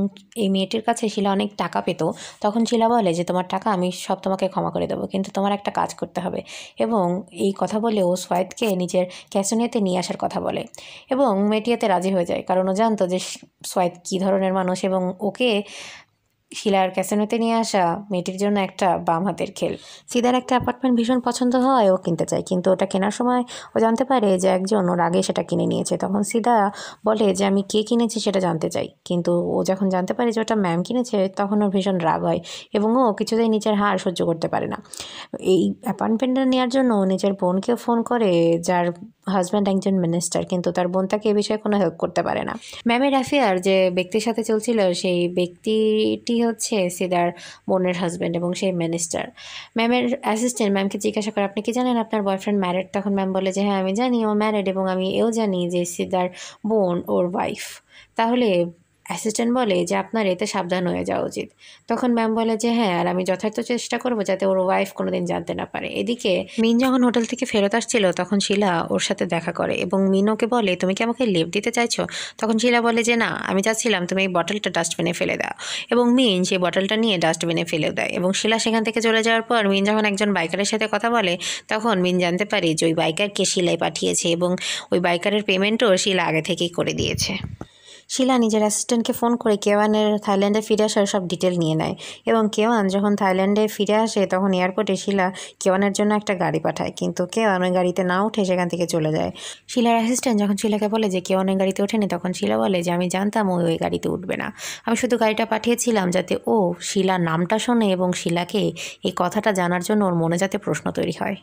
এই মেয়েটির কাছে শিলা অনেক টাকা পেত। তখন শিলা বলে যে তোমার টাকা আমি সব তোমাকে ক্ষমা করে দেবো, কিন্তু তোমার একটা কাজ করতে হবে। এবং এই কথা বলে ও সোয়াইদকে নিজের ক্যাসিনোতে নিয়ে আসার কথা বলে এবং মেয়েটি এতে রাজি হয়ে যায়, কারণ ও জানতো যে সোয়াইদ কী ধরনের মানুষ এবং ওকে শিলার ক্যাসিনোতে নিয়ে আসা মেয়েটির জন্য একটা বাম হাতের খেল। সিদার একটা অ্যাপার্টমেন্ট ভীষণ পছন্দ হয়, ও কিনতে চায়, কিন্তু ওটা কেনার সময় ও জানতে পারে যে একজন ওর আগে সেটা কিনে নিয়েছে। তখন সিদা বলে যে আমি কে কিনেছি সেটা জানতে চাই, কিন্তু ও যখন জানতে পারে যে ওটা ম্যাম কিনেছে তখন ওর ভীষণ রাগ হয় এবং ও কিছুতেই নিজের হার সহ্য করতে পারে না। এই অ্যাপার্টমেন্টটা নেওয়ার জন্য নিজের বোনকেও ফোন করে, যার হাজব্যান্ড একজন মিনিস্টার, কিন্তু তার বোন তাকে এ বিষয়ে কোনো হেল্প করতে পারে না। ম্যামের অ্যাফেয়ার যে ব্যক্তির সাথে চলছিল সেই ব্যক্তিটি হচ্ছে সিদার বোনের হাজব্যান্ড এবং সেই মিনিস্টার। ম্যামের অ্যাসিস্ট্যান্ট ম্যামকে জিজ্ঞাসা করে আপনি কি জানেন আপনার বয়ফ্রেন্ড ম্যারিড? তখন ম্যাম বলে যে হ্যাঁ আমি জানি ও ম্যারিড এবং আমি এও জানি যে সিদার বোন ওর ওয়াইফ। তাহলে অ্যাসিস্ট্যান্ট বলে যে আপনার এতে সাবধান হয়ে যাওয়া উচিত। তখন ম্যাম বলে যে হ্যাঁ, আর আমি যথার্থ চেষ্টা করব যাতে ওর ওয়াইফ কোনোদিন জানতে না পারে। এদিকে মিন যখন হোটেল থেকে ফেরত আসছিল তখন শিলা ওর সাথে দেখা করে এবং মিন ওকে বলে তুমি কি আমাকে লিফট দিতে চাইছো? তখন শিলা বলে যে না, আমি চাচ্ছিলাম তুমি এই বটলটা ডাস্টবিনে ফেলে দাও। এবং মিন সেই বটলটা নিয়ে ডাস্টবিনে ফেলে দেয় এবং শিলা সেখান থেকে চলে যাওয়ার পর মিন যখন একজন বাইকারের সাথে কথা বলে তখন মিন জানতে পারে যে ওই বাইকারকে শিলাই পাঠিয়েছে এবং ওই বাইকারের পেমেন্টও শিলা আগে থেকেই করে দিয়েছে। শিলা নিজের অ্যাসিস্ট্যান্টকে ফোন করে কেওয়ানের থাইল্যান্ডে ফিরে আসার সব ডিটেল নিয়ে নেয় এবং কেওয়ান যখন থাইল্যান্ডে ফিরে আসে তখন এয়ারপোর্টে শিলা কেওয়ানের জন্য একটা গাড়ি পাঠায়, কিন্তু কেওয়ান ওই গাড়িতে না উঠে সেখান থেকে চলে যায়। শিলার অ্যাসিস্ট্যান্ট যখন শিলাকে বলে যে কেওয়ানের গাড়িতে ওঠেনি তখন শিলা বলে যে আমি জানতাম ওই গাড়িতে উঠবে না, আমি শুধু গাড়িটা পাঠিয়েছিলাম যাতে ও শিলার নামটা শোনে এবং শিলাকে এই কথাটা জানার জন্য ওর মনে যাতে প্রশ্ন তৈরি হয়।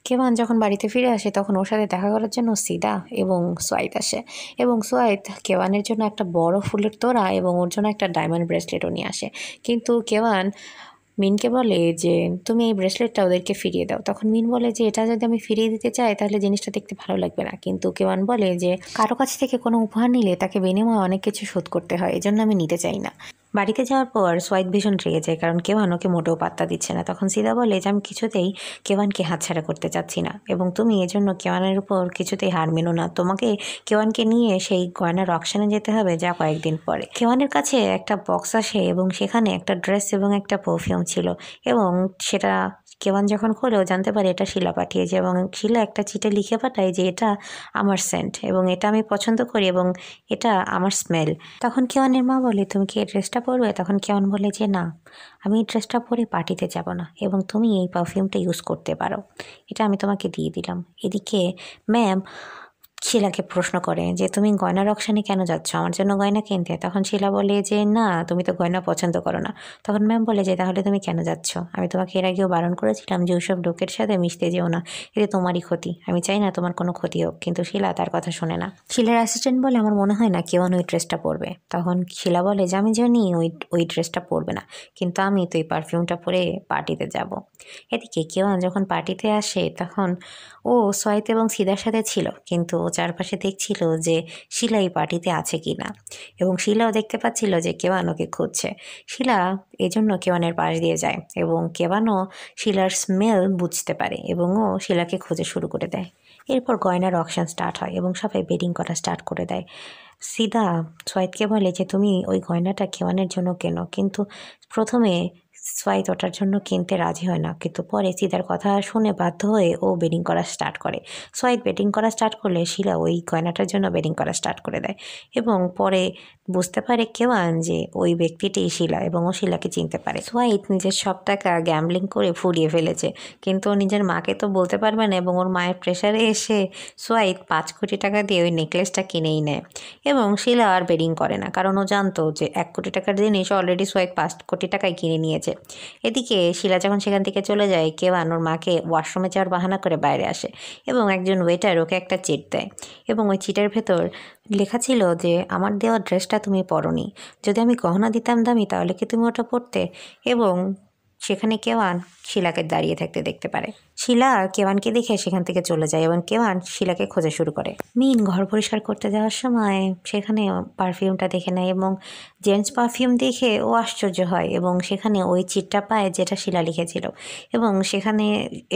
কেওয়ান যখন বাড়িতে ফিরে আসে তখন ওর সাথে দেখা করার জন্য সিদা এবং সোয়াইত আসে এবং সোয়াইত কেওয়ানের জন্য একটা বড় ফুলের তোড়া এবং ওর জন্য একটা ডায়মন্ড ব্রেসলেটও নিয়ে আসে, কিন্তু কেওয়ান মিনকে বলে যে তুমি এই ব্রেসলেটটা ওদেরকে ফিরিয়ে দাও। তখন মিন বলে যে এটা যদি আমি ফিরিয়ে দিতে চাই তাহলে জিনিসটা দেখতে ভালো লাগবে না, কিন্তু কেওয়ান বলে যে কারো কাছ থেকে কোনো উপহার নিলে তাকে বিনিময়ে অনেক কিছু শোধ করতে হয়, এজন্য আমি নিতে চাই না। বাড়িতে যাওয়ার পর সোয়াইত ভীষণ রেগে যায় কারণ কেওয়ান ওকে মোটেও পাত্তা দিচ্ছে না। তখন সিদা বলে যে আমি কিছুতেই কেওয়ানকে হাতছাড়া করতে চাচ্ছি না এবং তুমি এজন্য কেওয়ানের উপর কিছুতেই হার মেনো না, তোমাকে কেওয়ানকে নিয়ে সেই গয়নার অকশনে যেতে হবে যা কয়েকদিন পরে। কেওয়ানের কাছে একটা বক্স আসে এবং সেখানে একটা ড্রেস এবং একটা পারফিউম ছিল এবং সেটা কেওয়ান যখন খোলেও জানতে পারে এটা শিলা পাঠিয়েছে এবং শিলা একটা চিঠি লিখে পাঠায় যে এটা আমার সেন্ট এবং এটা আমি পছন্দ করি এবং এটা আমার স্মেল। তখন কেওয়ানের মা বলে তুমি কি এই ড্রেসটা পরবে? তখন কেওয়ান বলে যে না, আমি এই ড্রেসটা পরে পার্টিতে যাব না এবং তুমি এই পারফিউমটা ইউজ করতে পারো, এটা আমি তোমাকে দিয়ে দিলাম। এদিকে ম্যাম শিলাকে প্রশ্ন করে যে তুমি গয়নার অকশানে কেন যাচ্ছ, আমার জন্য গয়না কিনতে? তখন শিলা বলে যে না, তুমি তো গয়না পছন্দ করো না। তখন ম্যাম বলে যে তাহলে তুমি কেন যাচ্ছ? আমি তোমাকে এর আগেও বারণ করেছিলাম যে ওইসব লোকের সাথে মিশতে যেও না, এতে তোমারই ক্ষতি, আমি চাই না তোমার কোনো ক্ষতি হোক, কিন্তু শিলা তার কথা শোনে না। শিলার অ্যাসিস্ট্যান্ট বলে আমার মনে হয় না কেওয়ান ওই ড্রেসটা পরবে। তখন শিলা বলে যে আমি জানি ওই ড্রেসটা পরবে না, কিন্তু আমি তো এই পারফিউমটা পরে পার্টিতে যাব। এদিকে কেওয়ান যখন পার্টিতে আসে তখন ও সোয়াইত এবং সিদার সাথে ছিল, কিন্তু ও চারপাশে দেখছিল যে শিলা এই পার্টিতে আছে কি না এবং শিলাও দেখতে পাচ্ছিল যে কেওয়ান ওকে খুঁজছে। শিলা এজন্য কেওয়ানের পাশ দিয়ে যায় এবং কেওয়ানও শিলার স্মেল বুঝতে পারে এবং ও শিলাকে খুঁজে শুরু করে দেয়। এরপর গয়নার অকশন স্টার্ট হয় এবং সবাই বেডিং করা স্টার্ট করে দেয়। সিদা সোয়াইতকে বলে যে তুমি ওই গয়নাটা কেওয়ানের জন্য কেনো, কিন্তু প্রথমে সোয়াইত ওটার জন্য কিনতে রাজি হয় না, কিন্তু পরে সিদার কথা শুনে বাধ্য হয়ে ও বেডিং করা স্টার্ট করে। সোয়াইত বেডিং করা স্টার্ট করলে শিলা ওই গয়নাটার জন্য বেডিং করা স্টার্ট করে দেয় এবং পরে বুঝতে পারে কেওয়ান যে ওই ব্যক্তিটি শিলা এবং ও শিলাকে চিনতে পারে। সোয়াইত নিজের সব টাকা গ্যাম্বলিং করে ফুরিয়ে ফেলেছে, কিন্তু ও নিজের মাকে তো বলতে পারবে না এবং ওর মায়ের প্রেশারে এসে সোয়াইত 5 কোটি টাকা দিয়ে ওই নেকলেসটা কিনেই নেয় এবং শিলা আর বেডিং করে না কারণ ও জানতো যে 1 কোটি টাকার জিনিস অলরেডি সোয়াইত 5 কোটি টাকায় কিনে নিয়েছে। এদিকে শিলা যখন সেখান থেকে চলে যায় কেওয়ান ওর মাকে ওয়াশরুমে যাওয়ার বাহানা করে বাইরে আসে এবং একজন ওয়েটার ওকে একটা চিট দেয় এবং ওই চিটের ভেতর লেখা ছিল যে আমার দেওয়া ড্রেসটা তুমি পরোনি, যদি আমি গহনা দিতাম দামি তাহলে কি তুমি ওটা পরতে? এবং সেখানে কেওয়ান শিলাকে দাঁড়িয়ে থাকতে দেখতে পারে। শিলা কেওয়ানকে দেখে সেখান থেকে চলে যায় এবং কেওয়ান শিলাকে খোঁজা শুরু করে। মিন ঘর পরিষ্কার করতে যাওয়ার সময় সেখানে পারফিউমটা দেখে নেয় এবং জেন্টস পারফিউম দেখে ও আশ্চর্য হয় এবং সেখানে ওই চিটটা পায় যেটা শিলা লিখেছিল এবং সেখানে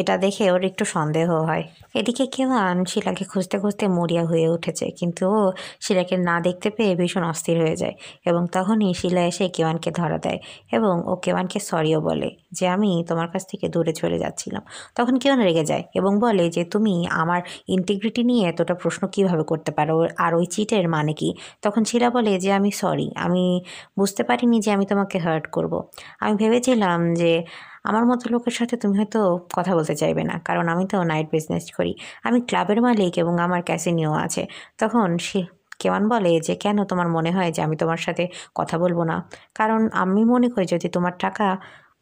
এটা দেখে ওর একটু সন্দেহ হয়। এদিকে কেওয়ান শিলাকে খুঁজতে খুঁজতে মরিয়া হয়ে উঠেছে, কিন্তু ও শিলাকে না দেখতে পেয়ে ভীষণ অস্থির হয়ে যায় এবং তখনই শিলা এসে কেওয়ানকে ধরা দেয় এবং ও কেওয়ানকে সরিও বলে যে আমি তোমার কাছ থেকে দূরে চলে যাচ্ছিলাম। তখন কেওয়ান রেগে যায় এবং বলে যে তুমি আমার ইন্টিগ্রিটি নিয়ে এতটা প্রশ্ন কিভাবে করতে পারো আর ওই চিটের মানে কি? তখন শিলা বলে যে আমি সরি, আমি বুঝতে পারিনি যে আমি তোমাকে হার্ট করব। আমি ভেবেছিলাম যে আমার মতো লোকের সাথে তুমি হয়তো কথা বলতে চাইবে না, কারণ আমি তো নাইট বিজনেস করি, আমি ক্লাবের মালিক এবং আমার ক্যাসিনিও আছে। তখন কেওয়ান বলে যে কেন তোমার মনে হয় যে আমি তোমার সাথে কথা বলবো না? কারণ আমি মনে করি যদি তোমার টাকা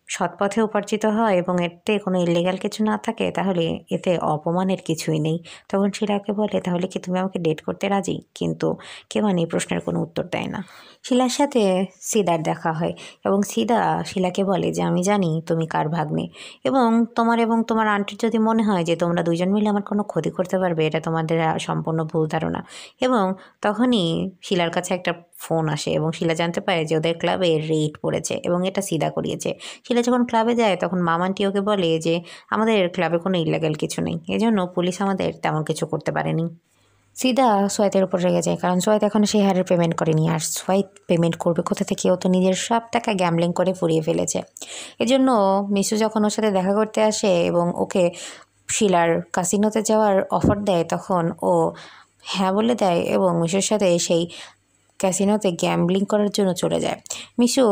সৎ পথে উপার্জিত হয় এবং এতে কোনো ইলিগাল কিছু না থাকে তাহলে এতে অপমানের কিছুই নেই। তখন শিলাকে বলে, তাহলে কি তুমি আমাকে ডেট করতে রাজি? কিন্তু কেওয়ান এই প্রশ্নের কোনো উত্তর দেয় না। শিলার সাথে সিদার দেখা হয় এবং সিদা শিলাকে বলে যে আমি জানি তুমি কার ভাগ্নে এবং তোমার আন্টির যদি মনে হয় যে তোমরা দুজন মিলে আমার কোনো ক্ষতি করতে পারবে, এটা তোমাদের সম্পূর্ণ ভুল ধারণা। এবং তখনই শিলার কাছে একটা ফোন আসে এবং শিলা জানতে পারে যে ওদের ক্লাবে রেইড পড়েছে এবং এটা সিদা করিয়েছে। শিলা যখন ক্লাবে যায় তখন মামান্টি ওকে বলে যে আমাদের ক্লাবে কোনো ইলিগাল কিছু নেই, এজন্য পুলিশ আমাদের তেমন কিছু করতে পারেনি। সিদা সোয়েতের উপর রেগে যায়, কারণ সোয়েত এখনও সেই হারের পেমেন্ট করেনি, আর সোয়েত পেমেন্ট করবে কোথা থেকে? ও তো নিজের সব টাকা গ্যামলিং করে ফুরিয়ে ফেলেছে। এজন্য মিশু যখন ওর সাথে দেখা করতে আসে এবং ওকে শিলার কাসিনোতে যাওয়ার অফার দেয়, তখন ও হ্যাঁ বলে দেয় এবং মিশুর সাথে সেই ক্যাসিনোতে গ্যাম্বলিং করার জন্য চলে যায়। মিশু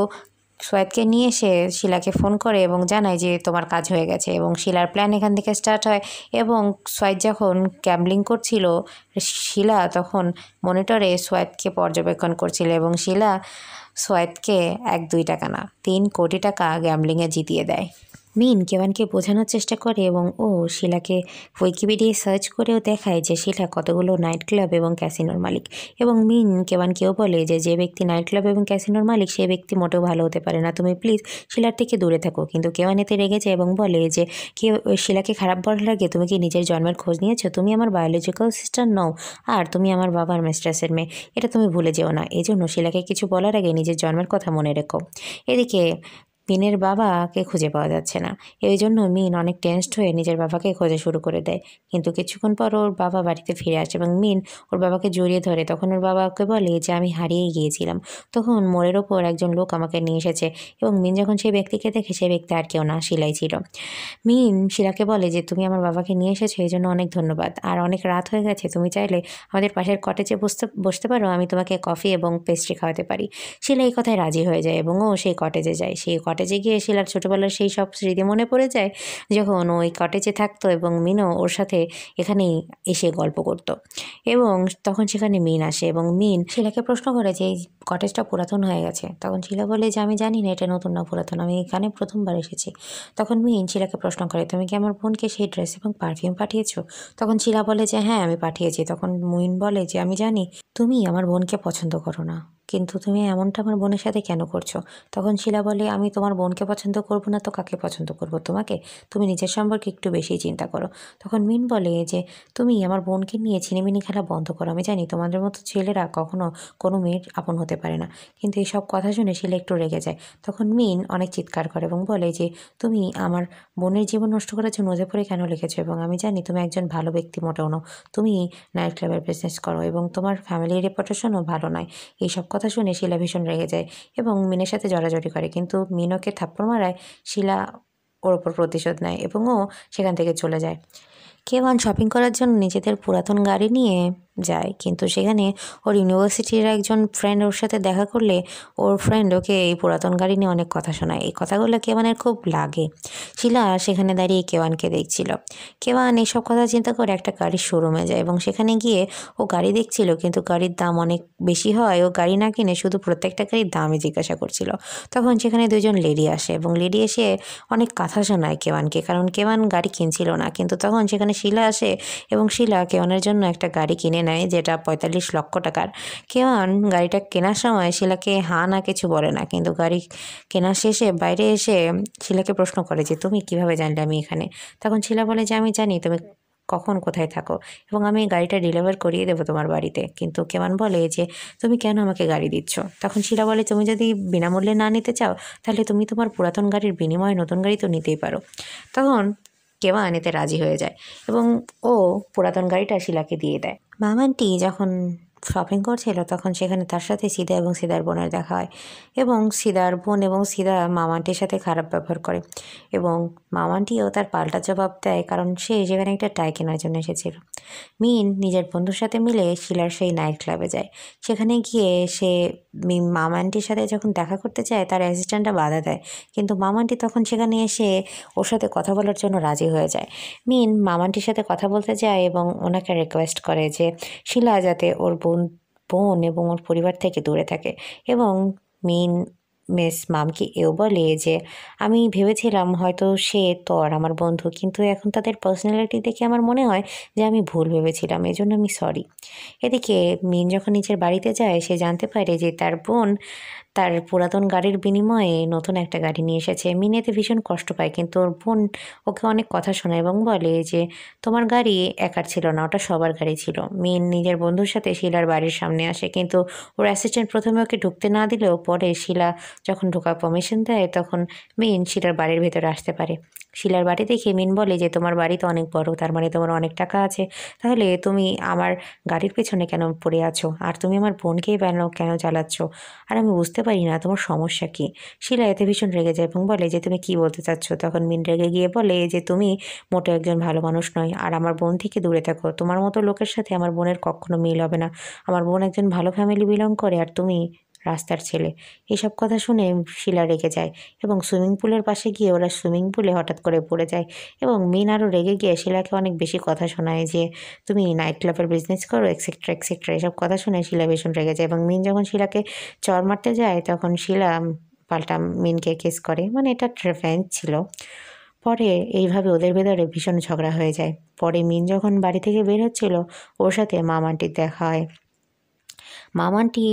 সোয়েতকে নিয়ে এসে শিলাকে ফোন করে এবং জানায় যে তোমার কাজ হয়ে গেছে এবং শিলার প্ল্যান এখান থেকে স্টার্ট হয়। এবং সোয়েত যখন গ্যাম্বলিং করছিল, শিলা তখন মনিটরে সোয়েতকে পর্যবেক্ষণ করছিল এবং শিলা সোয়েতকে 1-2 টাকা না 3 কোটি টাকা গ্যাম্বলিংয়ে জিতিয়ে দেয়। মিন কেওয়ানকে বোঝানোর চেষ্টা করে এবং ও শিলাকে উইকিপিডিয়ায় সার্চ করেও দেখায় যে শিলা কতগুলো নাইট ক্লাব এবং ক্যাসিনোর মালিক। এবং মিন কেওয়ানকেও বলে যে যে ব্যক্তি নাইট ক্লাব এবং ক্যাসিনোর মালিক সেই ব্যক্তি মোটেও ভালো হতে পারে না, তুমি প্লিজ শিলার থেকে দূরে থাকো। কিন্তু কেওয়ান এতে রেগে যায় এবং বলে যে শিলাকে খারাপ বলার লাগে তুমি কি নিজের জন্মের খোঁজ নিয়েছো? তুমি আমার বায়োলজিক্যাল সিস্টার নও, আর তুমি আমার বাবার মিস্ট্রেসের মেয়ে, এটা তুমি ভুলে যেও না। এই জন্য শিলাকে কিছু বলার আগে নিজের জন্মের কথা মনে রেখো। এদিকে মিনের বাবাকে খুঁজে পাওয়া যাচ্ছে না, এই জন্য মিন অনেক টেনসড হয়ে নিজের বাবাকে খোঁজা শুরু করে দেয়। কিন্তু কিছুক্ষণ পর ওর বাবা বাড়িতে ফিরে আসে এবং মিন ওর বাবাকে জড়িয়ে ধরে। তখন ওর বাবা ওকে বলে যে আমি হারিয়ে গিয়েছিলাম, তখন মোড়ের ওপর একজন লোক আমাকে নিয়ে এসেছে। এবং মিন যখন সেই ব্যক্তিকে দেখে, সেই ব্যক্তি আর কেউ না, শিলাই ছিল। মিন শিলাকে বলে যে তুমি আমার বাবাকে নিয়ে এসেছো, এই জন্য অনেক ধন্যবাদ, আর অনেক রাত হয়ে গেছে, তুমি চাইলে আমাদের পাশের কটেজে বসতে পারো, আমি তোমাকে কফি এবং পেস্ট্রি খাওয়াতে পারি। শিলা এই কথায় রাজি হয়ে যায় এবং ও সেই কটেজে যায়। সেই কটেজে গিয়ে শিলার ছোটোবেলার সেই সব স্মৃতি মনে পড়ে যায় যখন ওই কটেজে থাকতো এবং মিনও ওর সাথে এখানেই এসে গল্প করতো। এবং তখন সেখানে মিন আসে এবং মিন শিলাকে প্রশ্ন করে যে এই কটেজটা পুরাতন হয়ে গেছে। তখন শিলা বলে যে আমি জানি না এটা নতুন না পুরাতন, আমি এখানে প্রথমবার এসেছি। তখন মিন শিলাকে প্রশ্ন করে তুমি কি আমার বোনকে সেই ড্রেস এবং পারফিউম পাঠিয়েছো? তখন শিলা বলে যে হ্যাঁ আমি পাঠিয়েছি। তখন মিন বলে যে আমি জানি তুমি আমার বোনকে পছন্দ করো না, কিন্তু তুমি এমনটা আমার বোনের সাথে কেন করছো? তখন শিলা বলে আমি তোমার বোনকে পছন্দ করব না তো কাকে পছন্দ করব? তোমাকে। তুমি নিজের সম্পর্কে একটু বেশিই চিন্তা করো। তখন মিন বলে যে তুমি আমার বোনকে নিয়ে ছিনিমিনি খেলা বন্ধ করো, আমি জানি তোমাদের মতো ছেলেরা কখনো কোনো মেয়ের আপন হতে পারে না। কিন্তু এইসব কথা শুনে শিলা একটু রেগে যায়। তখন মিন অনেক চিৎকার করে এবং বলে যে তুমি আমার বোনের জীবন নষ্ট করার জন্য ওদের পরে কেন লিখেছো? এবং আমি জানি তুমি একজন ভালো ব্যক্তি মোটেও নও, তুমি নাইট ক্লাবের বিজনেস করো এবং তোমার ফ্যামিলির রেপুটেশনও ভালো নয়। এইসব কথা শুনে শিলা ভীষণ রেগে যায় এবং মিনের সাথে জড়াজড়ি করে, কিন্তু মিন ওকে থাপ্পড় মারায় শিলা ওর ওপর প্রতিশোধ নেয় এবং ও সেখান থেকে চলে যায়। কেওয়ান শপিং করার জন্য নিজেদের পুরাতন গাড়ি নিয়ে যায়, কিন্তু সেখানে ওর ইউনিভার্সিটির একজন ফ্রেন্ড ওর সাথে দেখা করলে ওর ফ্রেন্ড ওকে এই পুরাতন গাড়ি নিয়ে অনেক কথা শোনায়। এই কথাগুলো কেওয়ানের খুব লাগে। শিলা সেখানে দাঁড়িয়ে কেওয়ানকে দেখছিল। কেওয়ান এইসব কথা চিন্তা করে একটা গাড়ির শোরুমে যায় এবং সেখানে গিয়ে ও গাড়ি দেখছিল, কিন্তু গাড়ির দাম অনেক বেশি হয় ও গাড়ি না কিনে শুধু প্রত্যেকটা গাড়ির দামই জিজ্ঞাসা করছিল। তখন সেখানে দুজন লেডি আসে এবং লেডি এসে অনেক কথা শোনায় কেওয়ানকে, কারণ কেওয়ান গাড়ি কিনছিল না। কিন্তু তখন সেখানে শিলা আসে এবং শিলা কেওয়ানের জন্য একটা গাড়ি কিনে নেয় যেটা 45 লক্ষ টাকার। কেওয়ান গাড়িটা কেনার সময় শিলাকে হা না কিছু বলে না, কিন্তু গাড়ি কেনার শেষে বাইরে এসে শিলাকে প্রশ্ন করে যে তুমি কিভাবে জানলে আমি এখানে? তখন শিলা বলে যে আমি জানি তুমি কখন কোথায় থাকো এবং আমি গাড়িটা ডেলিভার করিয়ে দেবো তোমার বাড়িতে। কিন্তু কেওয়ান বলে যে তুমি কেন আমাকে গাড়ি দিচ্ছ? তখন শিলা বলে তুমি যদি বিনামূল্যে না নিতে চাও তাহলে তুমি তোমার পুরাতন গাড়ির বিনিময়ে নতুন গাড়ি তো নিতেই পারো। তখন কেওয়ান এতে রাজি হয়ে যায় এবং ও পুরাতন গাড়িটা শিলাকে দিয়ে দেয়। মামান্টি যখন শপিং করছিল তখন সেখানে তার সাথে সিদা এবং সিদার বোনের দেখা হয় এবং সিদার বোন এবং সিদা মামান্টির সাথে খারাপ ব্যবহার করে এবং মামান্টিও তার পাল্টা জবাব দেয়, কারণ সে সেখানে একটা টাই কেনার জন্য এসেছিল। মিন নিজের বন্ধুর সাথে মিলে শিলার সেই নাইট ক্লাবে যায়। সেখানে গিয়ে সে মামান্টির সাথে যখন দেখা করতে চায় তার অ্যাসিস্ট্যান্টটা বাধা দেয়, কিন্তু মামান্টি তখন সেখানে এসে ওর সাথে কথা বলার জন্য রাজি হয়ে যায়। মিন মামান্টির সাথে কথা বলতে যায় এবং ওনাকে রিকোয়েস্ট করে যে শিলা যাতে ওর বোন এবং ওর পরিবার থেকে দূরে থাকে এবং মিন মিস মামকে এও বলে যে আমি ভেবেছিলাম হয়তো সে তর আমার বন্ধু, কিন্তু এখন তাদের পার্সোনালিটি দেখে আমার মনে হয় যে আমি ভুল ভেবেছিলাম, এজন্য আমি সরি। এদিকে মিন যখন নিজের বাড়িতে যায় সে জানতে পারে যে তার বোন তার পুরাতন গাড়ির বিনিময়ে নতুন একটা গাড়ি নিয়ে এসেছে। মিন এতে ভীষণ কষ্ট পায়, কিন্তু ওর বোন ওকে অনেক কথা শোনায় এবং বলে যে তোমার গাড়ি একার ছিল না, ওটা সবার গাড়ি ছিল। মিন নিজের বন্ধুর সাথে শিলার বাড়ির সামনে আসে, কিন্তু ওর অ্যাসিস্ট্যান্ট প্রথমে ওকে ঢুকতে না দিলেও পরে শিলা যখন ঢোকার পারমিশন দেয় তখন মিন শিলার বাড়ির ভেতরে আসতে পারে। শিলার বাড়ি দেখে মিন বলে যে তোমার বাড়ি তো অনেক বড়, তার মানে তোমার অনেক টাকা আছে, তাহলে তুমি আমার গাড়ির পেছনে কেন পড়ে আছো, আর তুমি আমার বোনকেই কেন জ্বালাচ্ছ, আর আমি বুঝতে পারি না তোমার সমস্যা কী। শিলা এতে ভীষণ রেগে যায় এবং বলে যে তুমি কী বলতে চাচ্ছ। তখন মিন রেগে গিয়ে বলে যে তুমি মোটেও একজন ভালো মানুষ নয়, আর আমার বোন থেকে দূরে থাকো, তোমার মতো লোকের সাথে আমার বোনের কখনো মিল হবে না। আমার বোন একজন ভালো ফ্যামিলি বিলং করে, আর তুমি রাস্তার ছেলে। এইসব কথা শুনে শিলা রেগে যায় এবং সুইমিং পুলের পাশে গিয়ে ওরা সুইমিং পুলে হঠাৎ করে পড়ে যায় এবং মিন আরও রেগে গিয়ে শিলাকে অনেক বেশি কথা শোনায় যে তুমি নাইট ক্লাবের বিজনেস করো এক্সেট্রা এক্সেট্রা। এসব কথা শুনে শিলা ভীষণ রেগে যায় এবং মিন যখন শিলাকে চড় মারতে যায় তখন শিলা পাল্টা মিনকে কিস করে, মানে এটা রিভেঞ্জ ছিল। পরে এইভাবে ওদের ভেতরে ভীষণ ঝগড়া হয়ে যায়। পরে মিন যখন বাড়ি থেকে বের হচ্ছিল ওর সাথে মাম আন্টির দেখা হয়। মাম আন্টি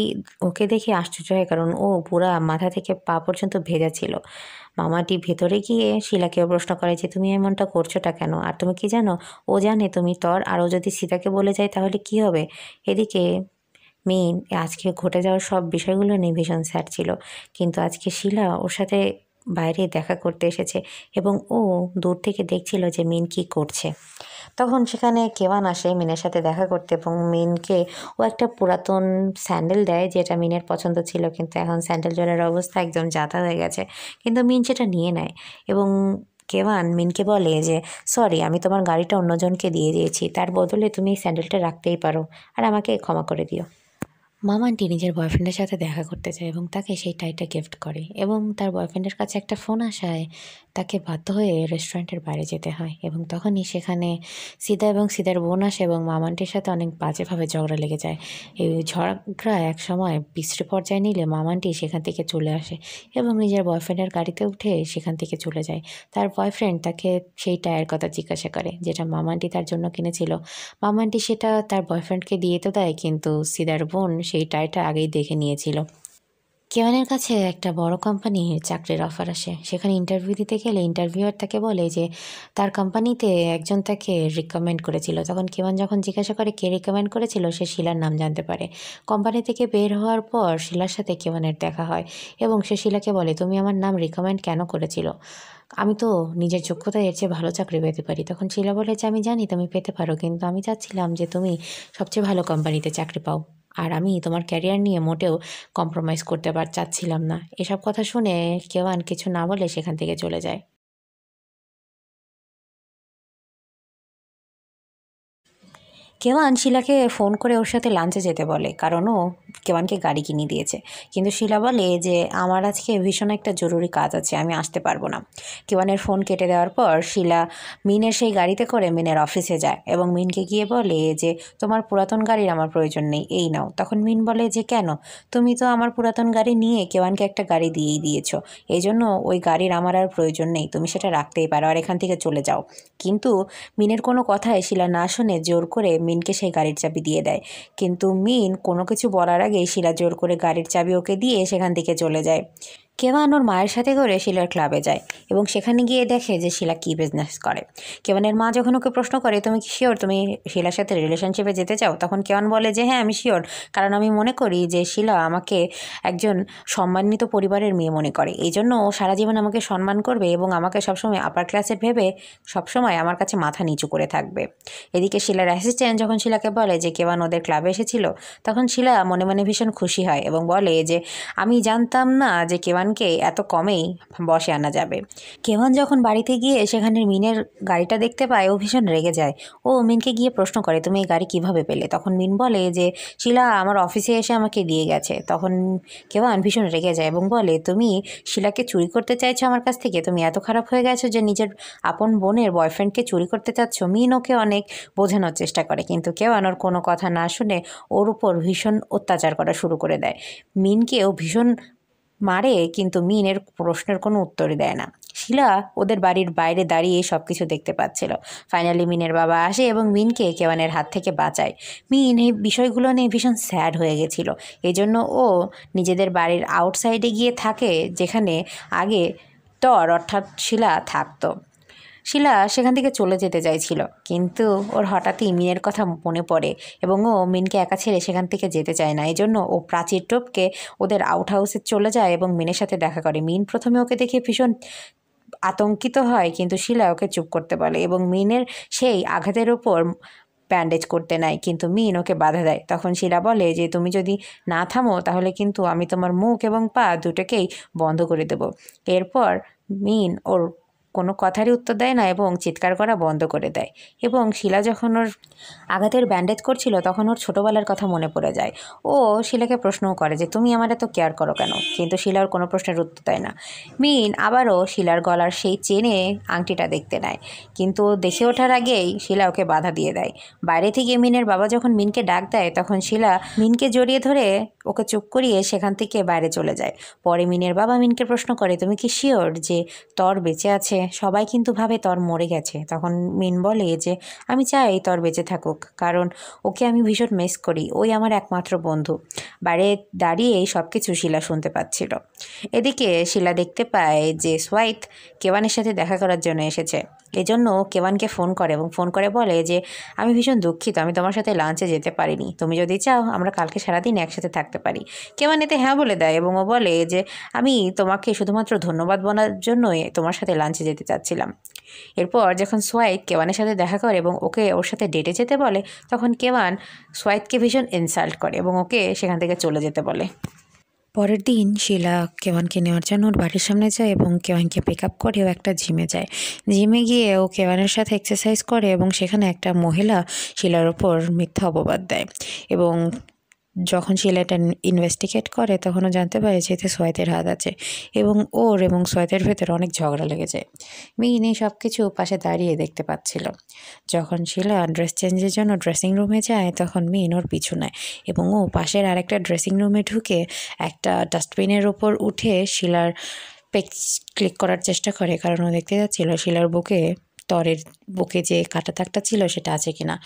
ওকে দেখে আশ্চর্য হয়, কারণ ও পুরা মাথা থেকে পা পর্যন্ত ভেজা ছিল। মামাটি ভেতরে গিয়ে শিলাকেও প্রশ্ন করে যে তুমি এমনটা করছোটা কেন, আর তুমি কি জানো ও জানে তুমি তর, আর ও যদি সীতাকে বলে যায় তাহলে কি হবে। এদিকে মিন আজকে ঘটে যাওয়ার সব বিষয়গুলো নিয়ে ভীষণ স্যাড ছিল, কিন্তু আজকে শিলা ওর সাথে বাইরে দেখা করতে এসেছে এবং ও দূর থেকে দেখছিল যে মিন কি করছে। তখন সেখানে কেওয়ান আসে মিনের সাথে দেখা করতে এবং মিনকে ও একটা পুরাতন স্যান্ডেল দেয় যেটা মিনের পছন্দ ছিল, কিন্তু এখন স্যান্ডেল জলের অবস্থা একদম যাতা হয়ে গেছে, কিন্তু মিন সেটা নিয়ে নেয় এবং কেওয়ান মিনকে বলে যে সরি, আমি তোমার গাড়িটা অন্যজনকে দিয়ে দিয়েছি, তার বদলে তুমি এই স্যান্ডেলটা রাখতেই পারো, আর আমাকে ক্ষমা করে দিও। মামান্টি নিজের বয়ফ্রেন্ডের সাথে দেখা করতে চায় এবং তাকে সেই টাইটা গিফট করে এবং তার বয়ফ্রেন্ডের কাছে একটা ফোন আসায় তাকে বাধ্য হয়ে রেস্টুরেন্টের বাইরে যেতে হয় এবং তখনই সেখানে সিদা এবং সিদার বোন আসে এবং মামান্টির সাথে অনেক বাজেভাবে ঝগড়া লেগে যায়। এই ঝগড়া এক সময় বিশ্রী পর্যায়ে নিলে মামান্টি সেখান থেকে চলে আসে এবং নিজের বয়ফ্রেন্ডের গাড়িতে উঠে সেখান থেকে চলে যায়। তার বয়ফ্রেন্ড তাকে সেই টায়ার কথা জিজ্ঞাসা করে যেটা মামান্টি তার জন্য কিনেছিল। মামান্টি সেটা তার বয়ফ্রেন্ডকে দিয়ে তো দেয়, কিন্তু সিদার বোন সেই টাইটা আগেই দেখে নিয়েছিল। কেওয়ানের কাছে একটা বড় কোম্পানির চাকরির অফার আসে। সেখানে ইন্টারভিউ দিতে গেলে ইন্টারভিউয়ার তাকে বলে যে তার কোম্পানিতে একজন তাকে রিকমেন্ড করেছিল। তখন কেওয়ান যখন জিজ্ঞাসা করে কে রিকমেন্ড করেছিল, সে শিলার নাম জানতে পারে। কোম্পানি থেকে বের হওয়ার পর শিলার সাথে কেওয়ানের দেখা হয় এবং সে শিলাকে বলে তুমি আমার নাম রিকমেন্ড কেন করেছিল, আমি তো নিজের যোগ্যতায় এর চেয়ে ভালো চাকরি পেতে পারি। তখন শিলা বলে যে আমি জানি তুমি পেতে পারো, কিন্তু আমি চাচ্ছিলাম যে তুমি সবচেয়ে ভালো কোম্পানিতে চাকরি পাও, আর আমি তোমার ক্যারিয়ার নিয়ে মোটেও কম্প্রোমাইজ করতে চাচ্ছিলাম না। এসব কথা শুনে কেওয়ান কিছু না বলে সেখান থেকে চলে যায়। কেওয়ান শিলাকে ফোন করে ওর সাথে লাঞ্চে যেতে বলে, কারণ ও কেওয়ানকে গাড়ি কিনে দিয়েছে, কিন্তু শিলা বলে যে আমার আজকে ভীষণ একটা জরুরি কাজ আছে, আমি আসতে পারবো না। কেওয়ানের ফোন কেটে দেওয়ার পর শিলা মিনের সেই গাড়িতে করে মিনের অফিসে যায় এবং মিনকে গিয়ে বলে যে তোমার পুরাতন গাড়ির আমার প্রয়োজন নেই, এই নাও। তখন মিন বলে যে কেন, তুমি তো আমার পুরাতন গাড়ি নিয়ে কেওয়ানকে একটা গাড়ি দিয়েই দিয়েছো, এই জন্য ওই গাড়ির আমার আর প্রয়োজন নেই, তুমি সেটা রাখতেই পারো আর এখান থেকে চলে যাও। কিন্তু মিনের কোনো কথায় শিলা না শুনে জোর করে মিনকে সেই গাড়ির চাবি দিয়ে দেয়, কিন্তু মিন কোনো কিছু বলার আগেই শিলা জোর করে গাড়ির চাবি ওকে দিয়ে সেখান থেকে চলে যায়। কেওয়ান ওর মায়ের সাথে করে শিলার ক্লাবে যায় এবং সেখানে গিয়ে দেখে যে শিলা কী বিজনেস করে। কেওয়ানের মা যখন ওকে প্রশ্ন করে তুমি কি শিওর তুমি শিলার সাথে রিলেশনশিপে যেতে চাও, তখন কেওয়ান বলে যে হ্যাঁ আমি শিওর, কারণ আমি মনে করি যে শিলা আমাকে একজন সম্মানিত পরিবারের মেয়ে মনে করে, এই জন্য ও সারা জীবন আমাকে সম্মান করবে এবং আমাকে সবসময় আপার ক্লাসের ভেবে সবসময় আমার কাছে মাথা নিচু করে থাকবে। এদিকে শিলার অ্যাসিস্ট্যান্ট যখন শিলাকে বলে যে কেওয়ান ওদের ক্লাবে এসেছিল, তখন শিলা মনে মনে ভীষণ খুশি হয় এবং বলে যে আমি জানতাম না যে কেওয়ানকে এত কমেই বসে আনা যাবে। কেওয়ান যখন বাড়িতে গিয়ে সেখানে মিনের গাড়িটা দেখতে পায় ও ভীষণ রেগে যায়। ও মিনকে গিয়ে প্রশ্ন করে তুমি এই গাড়ি কিভাবে পেলে, তখন মিন বলে যে শিলা আমার অফিসে এসে আমাকে দিয়ে গেছে। তখন কেওয়ান ভীষণ রেগে যায় এবং বলে তুমি শিলাকে চুরি করতে চাইছো আমার কাছ থেকে, তুমি এত খারাপ হয়ে গেছো যে নিজের আপন বোনের বয়ফ্রেন্ডকে চুরি করতে চাচ্ছ। মিন ওকে অনেক বোঝানোর চেষ্টা করে, কিন্তু কেওয়ান ওর কোনো কথা না শুনে ওর উপর ভীষণ অত্যাচার করা শুরু করে দেয়। মিনকেও ভীষণ মারে, কিন্তু মিন এর প্রশ্নের কোনো উত্তরই দেয় না। শিলা ওদের বাড়ির বাইরে দাঁড়িয়ে সব কিছু দেখতে পাচ্ছিল। ফাইনালি মিনের বাবা আসে এবং মিনকে কেওয়ানের হাত থেকে বাঁচায়। মিন এই বিষয়গুলো নিয়ে ভীষণ স্যাড হয়ে গেছিল। এই জন্য ও নিজেদের বাড়ির আউটসাইডে গিয়ে থাকে, যেখানে আগে টর অর্থাৎ শিলা থাকতো। শিলা সেখান থেকে চলে যেতে চাইছিল, কিন্তু ওর হঠাৎই মিনের কথা মনে পড়ে এবং ও মিনকে একা ছেড়ে সেখান থেকে যেতে চায় না। এই জন্য ও প্রাচীর টপকে ওদের আউট হাউসে চলে যায় এবং মিনের সাথে দেখা করে। মিন প্রথমে ওকে দেখে ভীষণ আতঙ্কিত হয়, কিন্তু শিলা ওকে চুপ করতে বলে এবং মিনের সেই আঘাতের ওপর ব্যান্ডেজ করতে নেয়, কিন্তু মিন ওকে বাধা দেয়। তখন শিলা বলে যে তুমি যদি না থামো তাহলে কিন্তু আমি তোমার মুখ এবং পা দুটোকেই বন্ধ করে দেব। এরপর মিন ওর কোনো কথারই উত্তর দেয় না এবং চিৎকার করা বন্ধ করে দেয়। এবং শিলা যখন ওর আঘাতের ব্যান্ডেজ করছিল তখন ওর ছোটোবেলার কথা মনে পড়ে যায়। ও শিলাকে প্রশ্নও করে যে তুমি আমার এত কেয়ার করো কেন, কিন্তু শিলার কোনো প্রশ্নের উত্তর দেয় না। মিন আবারও শিলার গলার সেই চেনে আংটিটা দেখতে নেয়, কিন্তু দেখে ওঠার আগেই শিলা ওকে বাধা দিয়ে দেয়। বাইরে থেকে মিনের বাবা যখন মিনকে ডাক দেয় তখন শিলা মিনকে জড়িয়ে ধরে ওকে চুপ করিয়ে সেখান থেকে বাইরে চলে যায়। পরে মিনের বাবা মিনকে প্রশ্ন করে তুমি কি শিওর যে তর বেঁচে আছে? সবাই কিন্তু ভাবে তর মরে গেছে। তখন মিন বলে যে আমি চাই তর বেঁচে থাকুক, কারণ ওকে আমি ভীষণ মিস করি, ওই আমার একমাত্র বন্ধু। বাইরে দাঁড়িয়েই সব কিছু শিলা শুনতে পাচ্ছিল। এদিকে শিলা দেখতে পায় যে সোয়াইট কেওয়ানের সাথে দেখা করার জন্য এসেছে। এজন্য কেওয়ানকে ফোন করে এবং ফোন করে বলে যে আমি ভীষণ দুঃখিত, আমি তোমার সাথে লাঞ্চে যেতে পারিনি, তুমি যদি চাও আমরা কালকে সারাদিন একসাথে থাকতে পারি। কেওয়ান এতে হ্যাঁ বলে দেয় এবং ও বলে যে আমি তোমাকে শুধুমাত্র ধন্যবাদ বলার জন্যই তোমার সাথে লাঞ্চে যেতে চাচ্ছিলাম। এরপর যখন সোয়াইট কেওয়ানের সাথে দেখা করে এবং ওকে ওর সাথে ডেটে যেতে বলে, তখন কেওয়ান সোয়াইটকে ভীষণ ইনসাল্ট করে এবং ওকে সেখান থেকে চলে যেতে বলে। পরের দিন শিলা কেওয়ানকে নেওয়ার জন্য ওর বাড়ির সামনে যায় এবং কেওয়ানকে পিক আপ করে ও একটা জিমে যায়। জিমে গিয়ে ও কেওয়ানের সাথে এক্সারসাইজ করে এবং সেখানে একটা মহিলা শিলার ওপর মিথ্যা অপবাদ দেয় এবং যখন শিলা এটা ইনভেস্টিগেট করে তখন ও জানতে পারে যে এতে সোয়াইতের হাত আছে এবং ওর এবং সোয়াইতের ভেতর অনেক ঝগড়া লেগে যায়। মিন এই সব কিছু পাশে দাঁড়িয়ে দেখতে পাচ্ছিল। যখন শিলা ড্রেস চেঞ্জের জন্য ড্রেসিং রুমে যায় তখন মিন ওর পিছু নেয় এবং ও পাশের আরেকটা ড্রেসিং রুমে ঢুকে একটা ডাস্টবিনের ওপর উঠে শিলার পেক ক্লিক করার চেষ্টা করে, কারণ ও দেখতে যাচ্ছিল শিলার তরের বুকে যে কাটা দাগটা ছিল সেটা আছে কিনা।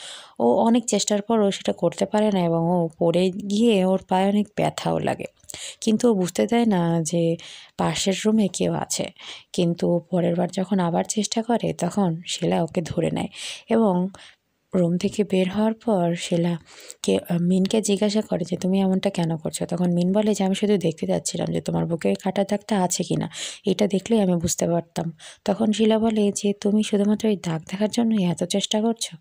ও অনেক চেষ্টার পরও সেটা করতে পারে না এবং ও পড়ে গিয়ে ওর পায়ে অনেক ব্যথাও লাগে, কিন্তু ও বুঝতে দেয় না যে পাশের রুমে কেউ আছে। কিন্তু পরের বার যখন আবার চেষ্টা করে তখন শিলা ওকে ধরে নেয় এবং রুম থেকে বের হওয়ার পর মিনকে জিজ্ঞাসা করে যে তুমি এমনটা কেন করছো। তখন মিন বলে যে আমি শুধু দেখতে যাচ্ছিলাম যে তোমার বুকে কাটা দাগটা আছে কিনা, এটা দেখলেই আমি বুঝতে পারতাম। তখন শিলা বলে যে তুমি শুধুমাত্র এই দাগ দেখার জন্যই এত চেষ্টা করছো।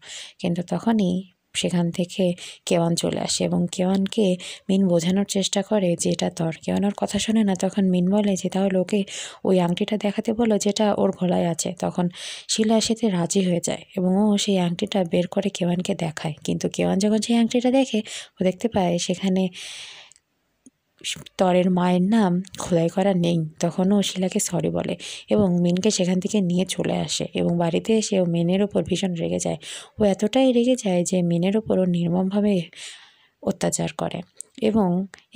কিন্তু তখনই সেখান থেকে কেওয়ান চলে আসে এবং কেওয়ানকে মিন বোঝানোর চেষ্টা করে যে এটা তর। কেওয়ান ওর কথা শোনে না। তখন মিন বলে যে তাহলে ওকে ওই আংটিটা দেখাতে বলো যেটা ওর গলায় আছে। তখন শিলা সেতে রাজি হয়ে যায় এবং ও সেই আংটিটা বের করে কেওয়ানকে দেখায়, কিন্তু কেওয়ান যখন সেই আংটিটা দেখে ও দেখতে পায় সেখানে তরের মায়ের নাম খোদাই করা নেই। তখন ও শিলাকে সরি বলে এবং মিনকে সেখান থেকে নিয়ে চলে আসে এবং বাড়িতে এসে ও মিনের ওপর ভীষণ রেগে যায়। ও এতটাই রেগে যায় যে মিনের ওপর ও নির্মমভাবে অত্যাচার করে এবং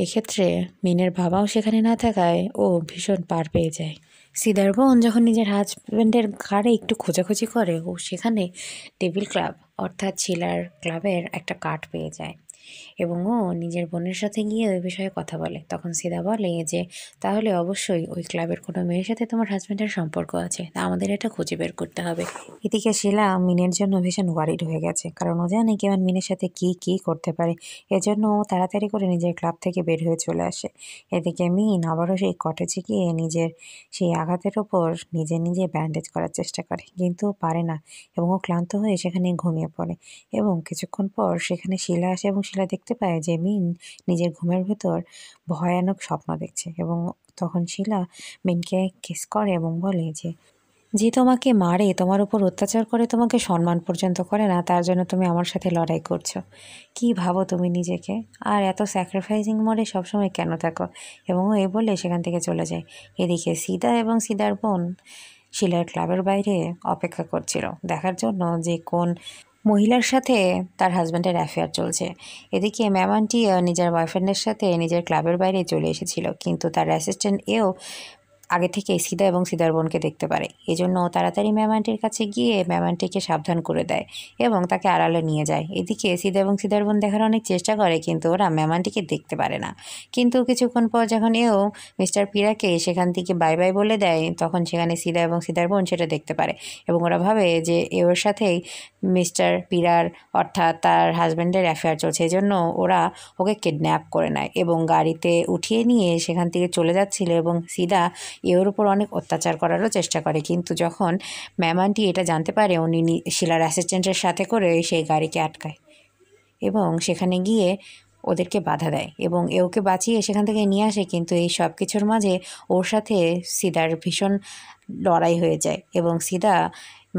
এক্ষেত্রে মিনের বাবাও সেখানে না থাকায় ও ভীষণ পার পেয়ে যায়। সিদার বোন যখন নিজের হাজব্যান্ডের ঘাড়ে একটু খোঁজাখুঁজি করে ও সেখানে টেবিল ক্লাব অর্থাৎ শিলার ক্লাবের একটা কার্ড পেয়ে যায় এবং ও নিজের বোনের সাথে গিয়ে ওই বিষয়ে কথা বলে। তখন সিদা বলে যে তাহলে অবশ্যই ওই ক্লাবের কোনো মেয়ের সাথে তোমার হাজব্যান্ডের সম্পর্ক আছে, তা আমাদের এটা খুঁজে বের করতে হবে। এদিকে শিলা মিনের জন্য ভীষণ ওয়ারিড হয়ে গেছে, কারণ ও জানে কেমন মিনের সাথে কি করতে পারে। এজন্য ও তাড়াতাড়ি করে নিজের ক্লাব থেকে বের হয়ে চলে আসে। এদিকে মিন আবারও সেই কটেজে গিয়ে নিজের সেই আঘাতের ওপর নিজে ব্যান্ডেজ করার চেষ্টা করে, কিন্তু পারে না এবং ও ক্লান্ত হয়ে সেখানে ঘুমিয়ে পড়ে। এবং কিছুক্ষণ পর সেখানে শিলা আসে এবং শিলা দেখতে পায় যে মিন নিজের ঘুমের ভেতর ভয়ানক স্বপ্ন দেখছে এবং তখন শিলা মিনকে কিস করে এবং বলে যে তোমাকে মারে, তোমার উপর অত্যাচার করে, তোমাকে সম্মান পর্যন্ত করে না, তার জন্য তুমি আমার সাথে লড়াই করছো। কি ভাবো তুমি নিজেকে? আর এত স্যাক্রিফাইসিং মোডে সবসময় কেন থাকো? এবং ও বলে সেখান থেকে চলে যায়। এদিকে সিদা এবং সিদার বোন শিলার ক্লাবের বাইরে অপেক্ষা করছিল দেখার জন্য যে কোন মহিলার সাথে তার হাজব্যান্ডের অ্যাফেয়ার চলছে। এদিকে ম্যাম আন্টি নিজের বয়ফ্রেন্ডের সাথে নিজের ক্লাবের বাইরে চলে এসেছিল, কিন্তু তার অ্যাসিস্ট্যান্ট এও আগে থেকেই সিদা এবং সিদার বোনকে দেখতে পারে। এজন্য ও তাড়াতাড়ি ম্যাম আন্টির কাছে গিয়ে ম্যাম আন্টিকে সাবধান করে দেয় এবং তাকে আড়ালে নিয়ে যায়। এদিকে সিদা এবং সিদার বোন দেখার অনেক চেষ্টা করে, কিন্তু ওরা ম্যাম আন্টিকে দেখতে পারে না। কিন্তু কিছুক্ষণ পর যখন এও মিস্টার পিরাকে সেখান থেকে বাই বাই বলে দেয়, তখন সেখানে সিদা এবং সিদার বোন সেটা দেখতে পারে এবং ওরা ভাবে যে এর সাথেই মিস্টার পিরার অর্থাৎ তার হাজব্যান্ডের অ্যাফেয়ার চলছে। এজন্য ওরা ওকে কিডন্যাপ করে নেয় এবং গাড়িতে উঠিয়ে নিয়ে সেখান থেকে চলে যাচ্ছিল এবং সিদা এর উপর অনেক অত্যাচার করারও চেষ্টা করে। কিন্তু যখন ম্যাম আন্টি এটা জানতে পারে, উনি শিলার অ্যাসিস্ট্যান্টের সাথে করে সেই গাড়িকে আটকায় এবং সেখানে গিয়ে ওদেরকে বাধা দেয় এবং ওকে বাঁচিয়ে সেখান থেকে নিয়ে আসে। কিন্তু এই সব কিছুর মাঝে ওর সাথে সিদার ভীষণ লড়াই হয়ে যায় এবং সিদা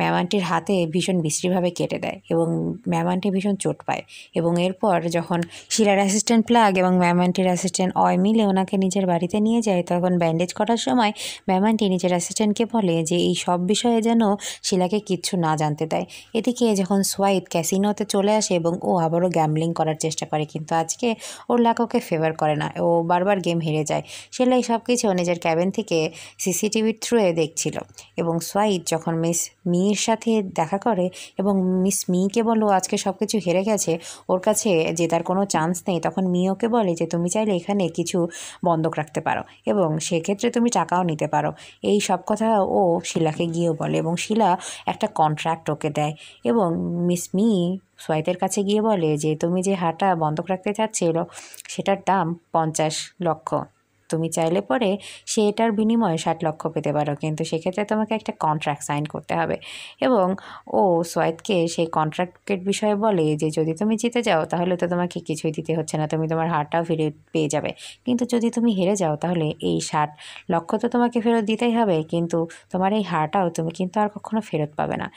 ম্যাম আন্টির হাতে ভীষণ বিশ্রীভাবে কেটে দেয় এবং ম্যাম আন্টি ভীষণ চোট পায়। এবং এরপর যখন শিলার অ্যাসিস্ট্যান্ট প্লাগ এবং ম্যাম আন্টির অ্যাসিস্ট্যান্ট অয় মিলে ওনাকে নিজের বাড়িতে নিয়ে যায়, তখন ব্যান্ডেজ করার সময় ম্যাম আন্টি নিজের অ্যাসিস্ট্যান্টকে বলে যে এই সব বিষয়ে যেন শিলাকে কিচ্ছু না জানতে দেয়। এদিকে যখন সোয়াইপ ক্যাসিনোতে চলে আসে এবং ও আবারও গ্যাম্বলিং করার চেষ্টা করে, কিন্তু আজকে ওর লাক ওকে ফেভার করে না, ও বারবার গেম হেরে যায়। শিলা এই সব কিছু নিজের ক্যাবিন থেকে সিসিটিভির থ্রুয়ে দেখছিল এবং সোয়াইপ যখন মিস মির সাথে দেখা করে এবং মিস মিকে বলো আজকে সব কিছু হেরে গেছে, ওর কাছে জেতার কোনো চান্স নেই, তখন মি ওকে বলে যে তুমি চাইলে এখানে কিছু বন্ধক রাখতে পারো এবং সেক্ষেত্রে তুমি টাকাও নিতে পারো। এই সব কথা ও শিলাকে গিয়েও বলে এবং শিলা একটা কন্ট্রাক্ট ওকে দেয় এবং মিস মি সোয়াইতের কাছে গিয়ে বলে যে তুমি যে হারটা বন্ধক রাখতে চাচ্ছিল সেটার দাম 50 লক্ষ। তুমি চাইলে পরে সেটার বিনিময়ে 60 লক্ষ পেতে পারো, কিন্তু সেক্ষেত্রে তোমাকে একটা কন্ট্রাক্ট সাইন করতে হবে। এবং ও সোয়াইতকে সেই কন্ট্রাক্টের বিষয়ে বলে যে যদি তুমি জিতে যাও তাহলে তো তোমাকে কিছুই দিতে হচ্ছে না, তুমি তোমার হারটাও ফিরে পেয়ে যাবে। কিন্তু যদি তুমি হেরে যাও তাহলে এই 60 লক্ষ তো তোমাকে ফেরত দিতেই হবে, কিন্তু তোমার এই হারটাও তুমি কিন্তু আর কখনো ফেরত পাবে না।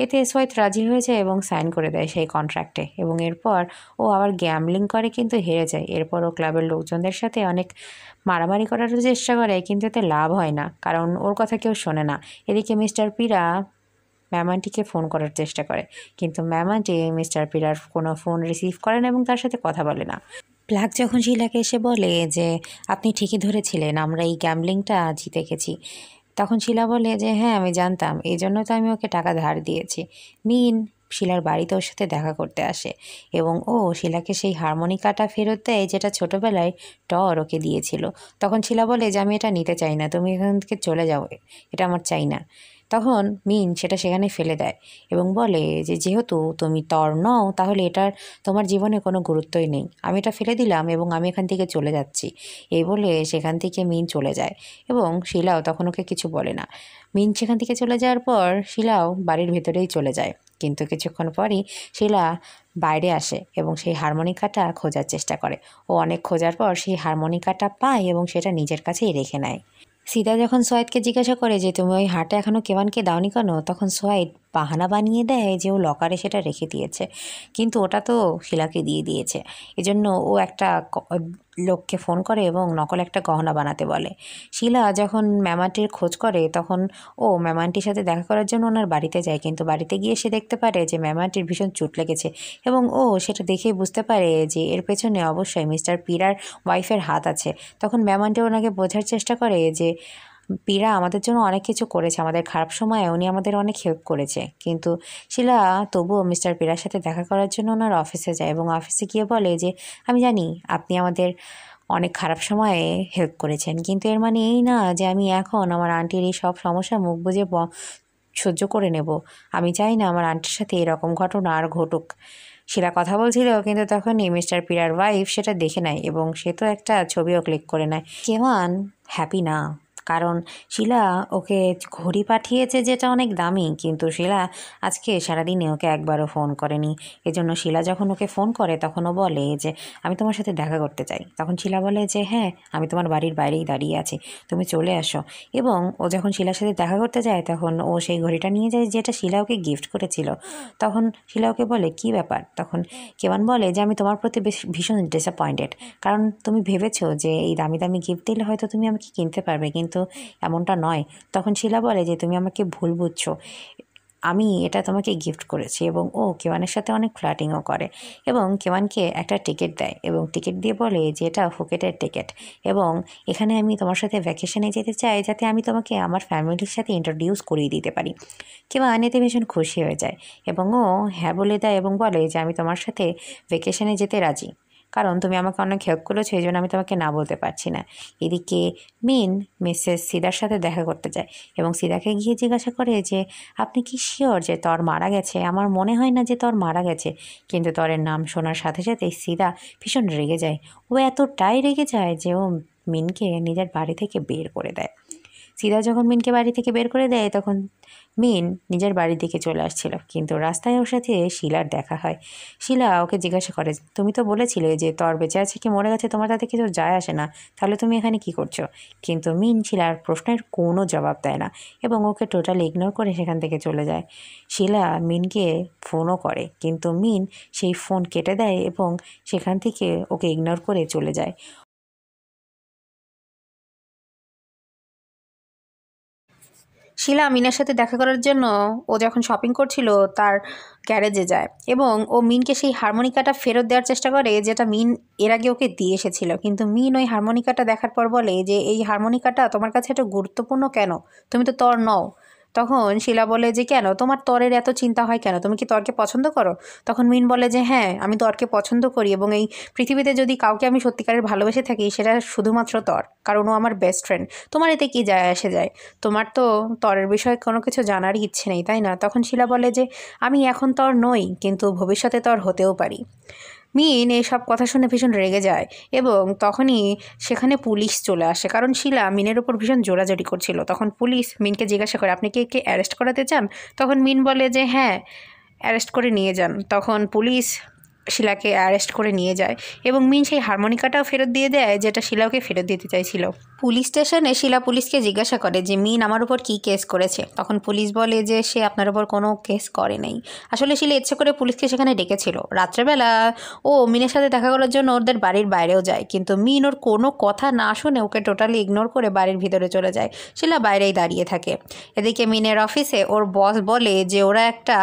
এতে সোয়াইত রাজি হয়ে যায় এবং সাইন করে দেয় সেই কন্ট্রাক্টে এবং এরপর ও আবার গ্যাম্বলিং করে কিন্তু হেরে যায়। এরপর ও ক্লাবের লোকজনদের সাথে অনেক মারামারি করারও চেষ্টা করে, কিন্তু এতে লাভ হয় না কারণ ওর কথা কেউ শোনে না। এদিকে মিস্টার পিরা ম্যাম আন্টিকে ফোন করার চেষ্টা করে, কিন্তু ম্যাম আন্টি মিস্টার পিরার কোনো ফোন রিসিভ করে না এবং তার সাথে কথা বলে না। প্লাগ যখন শিলাকে এসে বলে যে আপনি ঠিকই ধরেছিলেন, আমরা এই গ্যাম্বলিংটা জিতে গেছি, তখন শিলা বলে যে হ্যাঁ আমি জানতাম, এই জন্য তো আমি ওকে টাকা ধার দিয়েছি। মিন শিলার বাড়িতে ওর সাথে দেখা করতে আসে এবং ও শিলাকে সেই হারমোনিকাটা ফেরত দেয় যেটা ছোটোবেলায় টর ওকে দিয়েছিল। তখন শিলা বলে যে আমি এটা নিতে চাই না, তুমি এখান থেকে চলে যাও, এটা আমার চাই না। তখন মিন সেটা সেখানে ফেলে দেয় এবং বলে যে যেহেতু তুমি তর নও তাহলে এটার তোমার জীবনে কোনো গুরুত্বই নেই, আমি এটা ফেলে দিলাম এবং আমি এখান থেকে চলে যাচ্ছি। এই বলে সেখান থেকে মিন চলে যায় এবং শিলাও তখন ওকে কিছু বলে না। মিন সেখান থেকে চলে যাওয়ার পর শিলাও বাড়ির ভেতরেই চলে যায়, কিন্তু কিছুক্ষণ পরই শিলা বাইরে আসে এবং সেই হারমোনিকাটা খোঁজার চেষ্টা করে। ও অনেক খোঁজার পর সেই হারমোনিকাটা পায় এবং সেটা নিজের কাছেই রেখে নেয়। সিদা যখন সোয়াইতকে জিজ্ঞাসা করে যে তুমি ওই হারটা এখনও কেবানকে দাওনি কেন, তখন সোয়াইত বাহানা বানিয়ে দেয় যে ও লকারে সেটা রেখে দিয়েছে, কিন্তু ওটা তো শিলাকে দিয়ে দিয়েছে। এজন্য ও একটা লোককে ফোন করে এবং নকল একটা গহনা বানাতে বলে। শিলা যখন ম্যামান্টির খোঁজ করে তখন ও ম্যামান্টির সাথে দেখা করার জন্য ওনার বাড়িতে যায়, কিন্তু বাড়িতে গিয়ে সে দেখতে পারে যে ম্যামান্টির ভীষণ চোট লেগেছে এবং ও সেটা দেখেই বুঝতে পারে যে এর পেছনে অবশ্যই মিস্টার পিরার ওয়াইফের হাত আছে। তখন ম্যামান্টি ওনাকে বোঝার চেষ্টা করে যে পীরা আমাদের জন্য অনেক কিছু করেছে, আমাদের খারাপ সময়ে উনি আমাদের অনেক হেল্প করেছে। কিন্তু শিলা তবুও মিস্টার পীরার সাথে দেখা করার জন্য ওনার অফিসে যায় এবং অফিসে গিয়ে বলে যে আমি জানি আপনি আমাদের অনেক খারাপ সময়ে হেল্প করেছেন, কিন্তু এর মানে এই না যে আমি এখন আমার আন্টির এই সব সমস্যা মুখ বুজে সহ্য করে নেব। আমি চাই না আমার আন্টির সাথে এরকম ঘটনা আর ঘটুক। শিলা কথা বলছিল, কিন্তু তখনই মিস্টার পিরার ওয়াইফ সেটা দেখে নেয় এবং সে তো একটা ছবিও ক্লিক করে নেয়। কেমান হ্যাপি না, কারণ শিলা ওকে ঘড়ি পাঠিয়েছে যেটা অনেক দামি, কিন্তু শিলা আজকে সারাদিনে ওকে একবারও ফোন করেনি। এজন্য শিলা যখন ওকে ফোন করে তখন ও বলে যে আমি তোমার সাথে দেখা করতে চাই। তখন শিলা বলে যে হ্যাঁ আমি তোমার বাড়ির বাইরেই দাঁড়িয়ে আছি, তুমি চলে আসো। এবং ও যখন শিলার সাথে দেখা করতে যায় তখন ও সেই ঘড়িটা নিয়ে যায় যেটা শিলা ওকে গিফট করেছিল। তখন শিলা ওকে বলে কী ব্যাপার, তখন কেমন বলে যে আমি তোমার প্রতি বেশ ভীষণ ডিসঅ্যাপয়েন্টেড, কারণ তুমি ভেবেছো যে এই দামি দামি গিফট দিলে হয়তো তুমি আমাকে কিনতে পারবে, কিন্তু এমনটা নয়। তখন শিলা বলে যে তুমি আমাকে ভুল বুঝছো, আমি এটা তোমাকে গিফট করেছি। এবং ও কেওয়ানের সাথে অনেক ফ্লার্টিংও করে এবং কেওয়ানকে একটা টিকিট দেয় এবং টিকিট দিয়ে বলে যে এটা ফুকেটের টিকিট এবং এখানে আমি তোমার সাথে ভ্যাকেশনে যেতে চাই যাতে আমি তোমাকে আমার ফ্যামিলির সাথে ইন্ট্রোডিউস করিয়ে দিতে পারি। কেওয়ান এতে ভীষণ খুশি হয়ে যায় এবং ও হ্যাঁ বলে দেয় এবং বলে যে আমি তোমার সাথে ভ্যাকেশনে যেতে রাজি, কারণ তুমি আমাকে অনেক হেল্প করেছো, এই জন্য আমি তোমাকে না বলতে পারছি না। এদিকে মিন মিসেস সিদার সাথে দেখা করতে যায় এবং সিদাকে গিয়ে জিজ্ঞাসা করে যে আপনি কি শিওর যে তর মারা গেছে? আমার মনে হয় না যে তর মারা গেছে। কিন্তু তরের নাম শোনার সাথে সাথেই সিদা ভীষণ রেগে যায়। ও এতটাই রেগে যায় যে ও মিনকে নিজের বাড়ি থেকে বের করে দেয়। সিদা যখন মিনকে বাড়ি থেকে বের করে দেয় তখন মিন নিজের বাড়ির দিকে চলে আসছিল, কিন্তু রাস্তায় ওর সাথে শিলার দেখা হয়। শিলা ওকে জিজ্ঞাসা করে তুমি তো বলেছিলে যে তর বেঁচে আছে কি মরে গেছে তোমার তাতে কিছু যায় আসে না, তাহলে তুমি এখানে কি করছো? কিন্তু মিন শিলার প্রশ্নের কোনো জবাব দেয় না এবং ওকে টোটালি ইগনোর করে সেখান থেকে চলে যায়। শিলা মিনকে ফোনও করে কিন্তু মিন সেই ফোন কেটে দেয় এবং সেখান থেকে ওকে ইগনোর করে চলে যায়। শিলা মিনের সাথে দেখা করার জন্য ও যখন শপিং করছিল তার গ্যারেজে যায় এবং ও মিনকে সেই হারমোনিকাটা ফেরত দেওয়ার চেষ্টা করে যেটা মিন এর আগে ওকে দিয়ে এসেছিল। কিন্তু মিন ওই হারমোনিকাটা দেখার পর বলে যে এই হারমোনিকাটা তোমার কাছে এত গুরুত্বপূর্ণ কেন? তুমি তো তর নও। তখন শিলা বলে যে কেন তোমার তরের এত চিন্তা হয় কেন? তুমি কি তরকে পছন্দ করো? তখন মিন বলে যে হ্যাঁ আমি তরকে পছন্দ করি এবং এই পৃথিবীতে যদি কাউকে আমি সত্যিকারের ভালোবেসে থাকি সেটা শুধুমাত্র তর, কারণ ও আমার বেস্ট ফ্রেন্ড। তোমার এতে কি যায় আসে যায়? তোমার তো তরের বিষয়ে কোনো কিছু জানারই ইচ্ছে নেই, তাই না? তখন শিলা বলে যে আমি এখন তর নই কিন্তু ভবিষ্যতে তর হতেও পারি। মিন এইসব কথা শুনে ভীষণ রেগে যায় এবং তখনই সেখানে পুলিশ চলে আসে, কারণ শিলা মিনের ওপর ভীষণ জোরাজোরি করছিল। তখন পুলিশ মিনকে জিজ্ঞাসা করে আপনি কি একে অ্যারেস্ট করাতে চান? তখন মিন বলে যে হ্যাঁ অ্যারেস্ট করে নিয়ে যান। তখন পুলিশ শিলাকে অ্যারেস্ট করে নিয়ে যায় এবং মিন সেই হারমোনিকাটাও ফেরত দিয়ে দেয় যেটা শিলাকে ফেরত দিতে চাইছিল। পুলিশ স্টেশনে শিলা পুলিশকে জিজ্ঞাসা করে যে মিন আমার উপর কী কেস করেছে। তখন পুলিশ বলে যে সে আপনার উপর কোনো কেস করে নেই। আসলে শিলা ইচ্ছে করে পুলিশকে সেখানে ডেকেছিল। রাত্রেবেলা ও মিনের সাথে দেখা করার জন্য ওদের বাড়ির বাইরেও যায়, কিন্তু মিন ওর কোনো কথা না শুনে ওকে টোটালি ইগনোর করে বাড়ির ভিতরে চলে যায়। শিলা বাইরেই দাঁড়িয়ে থাকে। এদিকে মিনের অফিসে ওর বস বলে যে ওরা একটা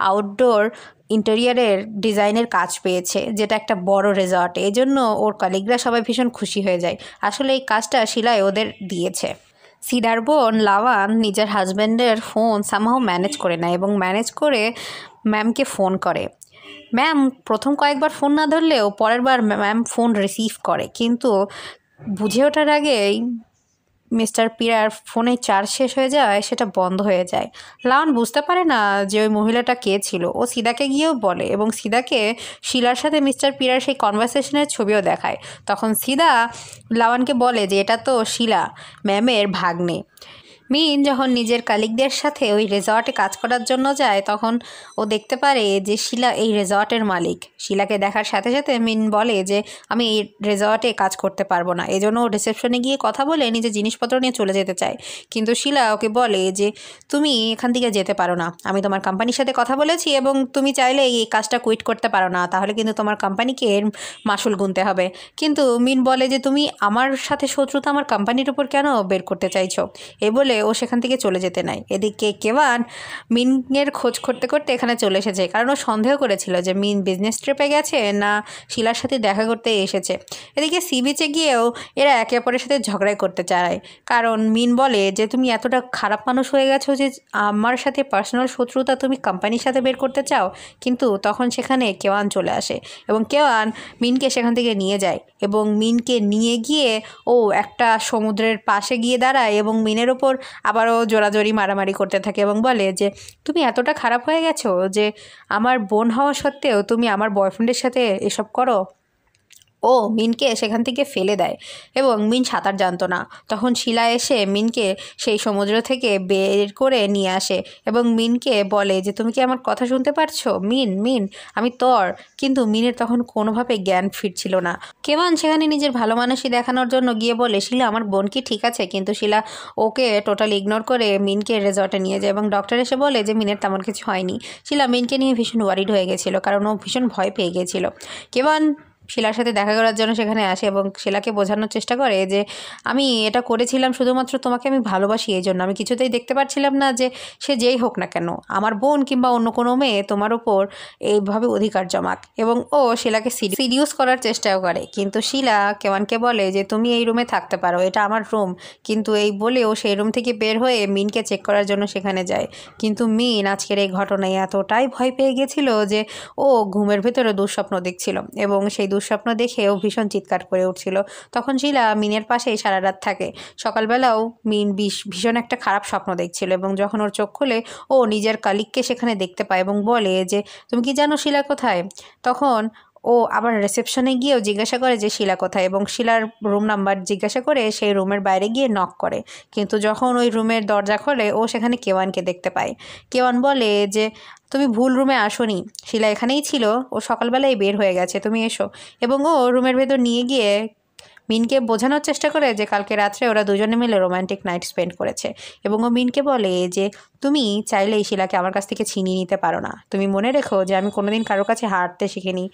আউটডোর ইন্টেরিয়ারের ডিজাইনের কাজ পেয়েছে যেটা একটা বড় রিসর্টে, এই জন্য ওর কলিগরা সবাই ভীষণ খুশি হয়ে যায়। আসলে এই কাজটা শিলাই ওদের দিয়েছে। সিদার বোন লাওয়ান নিজের হাজব্যান্ডের ফোন সামহাও ম্যানেজ করে নেয় এবং ম্যানেজ করে ম্যামকে ফোন করে। ম্যাম প্রথম কয়েকবার ফোন না ধরলেও পরের বার ম্যাম ফোন রিসিভ করে, কিন্তু বুঝে ওঠার আগেই মিস্টার পিরার ফোনে চার্জ শেষ হয়ে যায়, সেটা বন্ধ হয়ে যায়। লাওয়ান বুঝতে পারে না যে ওই মহিলাটা কে ছিল। ও সিদাকে গিয়েও বলে এবং সিদাকে শিলার সাথে মিস্টার পিরার সেই কনভারসেশনের ছবিও দেখায়। তখন সিদা লাওয়ানকে বলে যে এটা তো শিলা ম্যামের ভাগ্নে। মিন যখন নিজের কালিগদের সাথে ওই রিসর্টে কাজ করার জন্য যায় তখন ও দেখতে পারে যে শিলা এই রিসর্টের মালিক। শিলাকে দেখার সাথে সাথে মিন বলে যে আমি এই রিসর্টে কাজ করতে পারবো না, এজন্য ও রিসেপশনে গিয়ে কথা বলে নিজের জিনিসপত্র নিয়ে চলে যেতে চায়। কিন্তু শিলা ওকে বলে যে তুমি এখান থেকে যেতে পারো না, আমি তোমার কোম্পানির সাথে কথা বলেছি এবং তুমি চাইলে এই কাজটা কুইট করতে পারো না, তাহলে কিন্তু তোমার কোম্পানিকে এর মাসুল গুনতে হবে। কিন্তু মিন বলে যে তুমি আমার সাথে শত্রুতা আমার কোম্পানির উপর কেন বের করতে চাইছো? এ বলে ও সেখান থেকে চলে যেতে নেয়। এদিকে কেওয়ান মিনের খোঁজ করতে করতে এখানে চলে এসেছে, কারণ ও সন্দেহ করেছিল যে মিন বিজনেস ট্রিপে গেছে না শিলার সাথে দেখা করতে এসেছে। এদিকে সি বিচে গিয়েও এরা একে অপরের সাথে ঝগড়াই করতে চায়, কারণ মিন বলে যে তুমি এতটা খারাপ মানুষ হয়ে গেছো যে আমার সাথে পার্সোনাল শত্রুতা তুমি কোম্পানির সাথে বের করতে চাও। কিন্তু তখন সেখানে কেওয়ান চলে আসে এবং কেওয়ান মিনকে সেখান থেকে নিয়ে যায় এবং মিনকে নিয়ে গিয়ে ও একটা সমুদ্রের পাশে গিয়ে দাঁড়ায় এবং মিনের ওপর আবারও জোরাজোরি মারামারি করতে থাকে এবং বলে যে তুমি এতটা খারাপ হয়ে গেছো যে আমার বোন হওয়া সত্ত্বেও তুমি আমার বয়ফ্রেন্ডের সাথে এসব করো। ও মিনকে সেখান থেকে ফেলে দেয় এবং মিন সাঁতার জানতো না। তখন শিলা এসে মিনকে সেই সমুদ্র থেকে বের করে নিয়ে আসে এবং মিনকে বলে যে তুমি কি আমার কথা শুনতে পারছো মিন? মিন আমি তর। কিন্তু মিনের তখন কোনোভাবে জ্ঞান ফিরছিল না। কেওয়ান সেখানে নিজের ভালো মানুষই দেখানোর জন্য গিয়ে বলে শিলা আমার বোন কি ঠিক আছে? কিন্তু শিলা ওকে টোটালি ইগনোর করে মিনকে রিসর্টে নিয়ে যায় এবং ডক্টর এসে বলে যে মিনের তেমন কিছু হয়নি। শিলা মিনকে নিয়ে ভীষণ ওয়ারিড হয়ে গেছিলো, কারণ ও ভীষণ ভয় পেয়ে গেছিলো। কেওয়ান শিলার সাথে দেখা করার জন্য সেখানে আসে এবং শিলাকে বোঝানোর চেষ্টা করে যে আমি এটা করেছিলাম শুধুমাত্র তোমাকে আমি ভালোবাসি এই জন্য, আমি কিছুতেই দেখতে পারছিলাম না যে সে যেই হোক না কেন, আমার বোন কিংবা অন্য কোনো মেয়ে তোমার ওপর এইভাবে অধিকার জমাক। এবং ও শিলাকে সিডিউস করার চেষ্টাও করে, কিন্তু শিলা কেওয়ানকে বলে যে তুমি এই রুমে থাকতে পারো, এটা আমার রুম। কিন্তু এই বলেও সেই রুম থেকে বের হয়ে মিনকে চেক করার জন্য সেখানে যায়। কিন্তু মিন আজকের এই ঘটনায় এতটাই ভয় পেয়ে গেছিল যে ও ঘুমের ভেতরে দুঃস্বপ্ন দেখছিল এবং সেই দুঃস্বপ্ন দেখে ও ভীষণ চিৎকার করে উঠছিল। তখন শিলা মিনের পাশেই সারা রাত থাকে। সকালবেলাও মিন ভীষণ একটা খারাপ স্বপ্ন দেখছিল এবং যখন ওর চোখ খুলে ও নিজের কালিককে সেখানে দেখতে পায় এবং বলে যে তুমি কি জানো শিলা কোথায়? তখন ও আবার রিসেপশনে গিয়েও জিজ্ঞাসা করে যে শিলা কোথায়, এবং শিলার রুম নাম্বার জিজ্ঞাসা করে সেই রুমের বাইরে গিয়ে নক করে। কিন্তু যখন ওই রুমের দরজা খোলে ও সেখানে কেওয়ানকে দেখতে পায়। কেওয়ান বলে যে তুমি ভুল রুমে আসোনি, শিলা এখানেই ছিল, ও সকালবেলায় বের হয়ে গেছে, তুমি এসো। এবং ও রুমের ভেতর নিয়ে গিয়ে মিনকে বোঝানোর চেষ্টা করে যে কালকে রাত্রে ওরা দুজনে মিলে রোম্যান্টিক নাইট স্পেন্ড করেছে। এবং ও মিনকে বলে যে তুমি চাইলেই শিলাকে আমার কাছ থেকে ছিনিয়ে নিতে পারো না, তুমি মনে রেখো যে আমি কোনোদিন কারোর কাছে হারতে শিখিনি।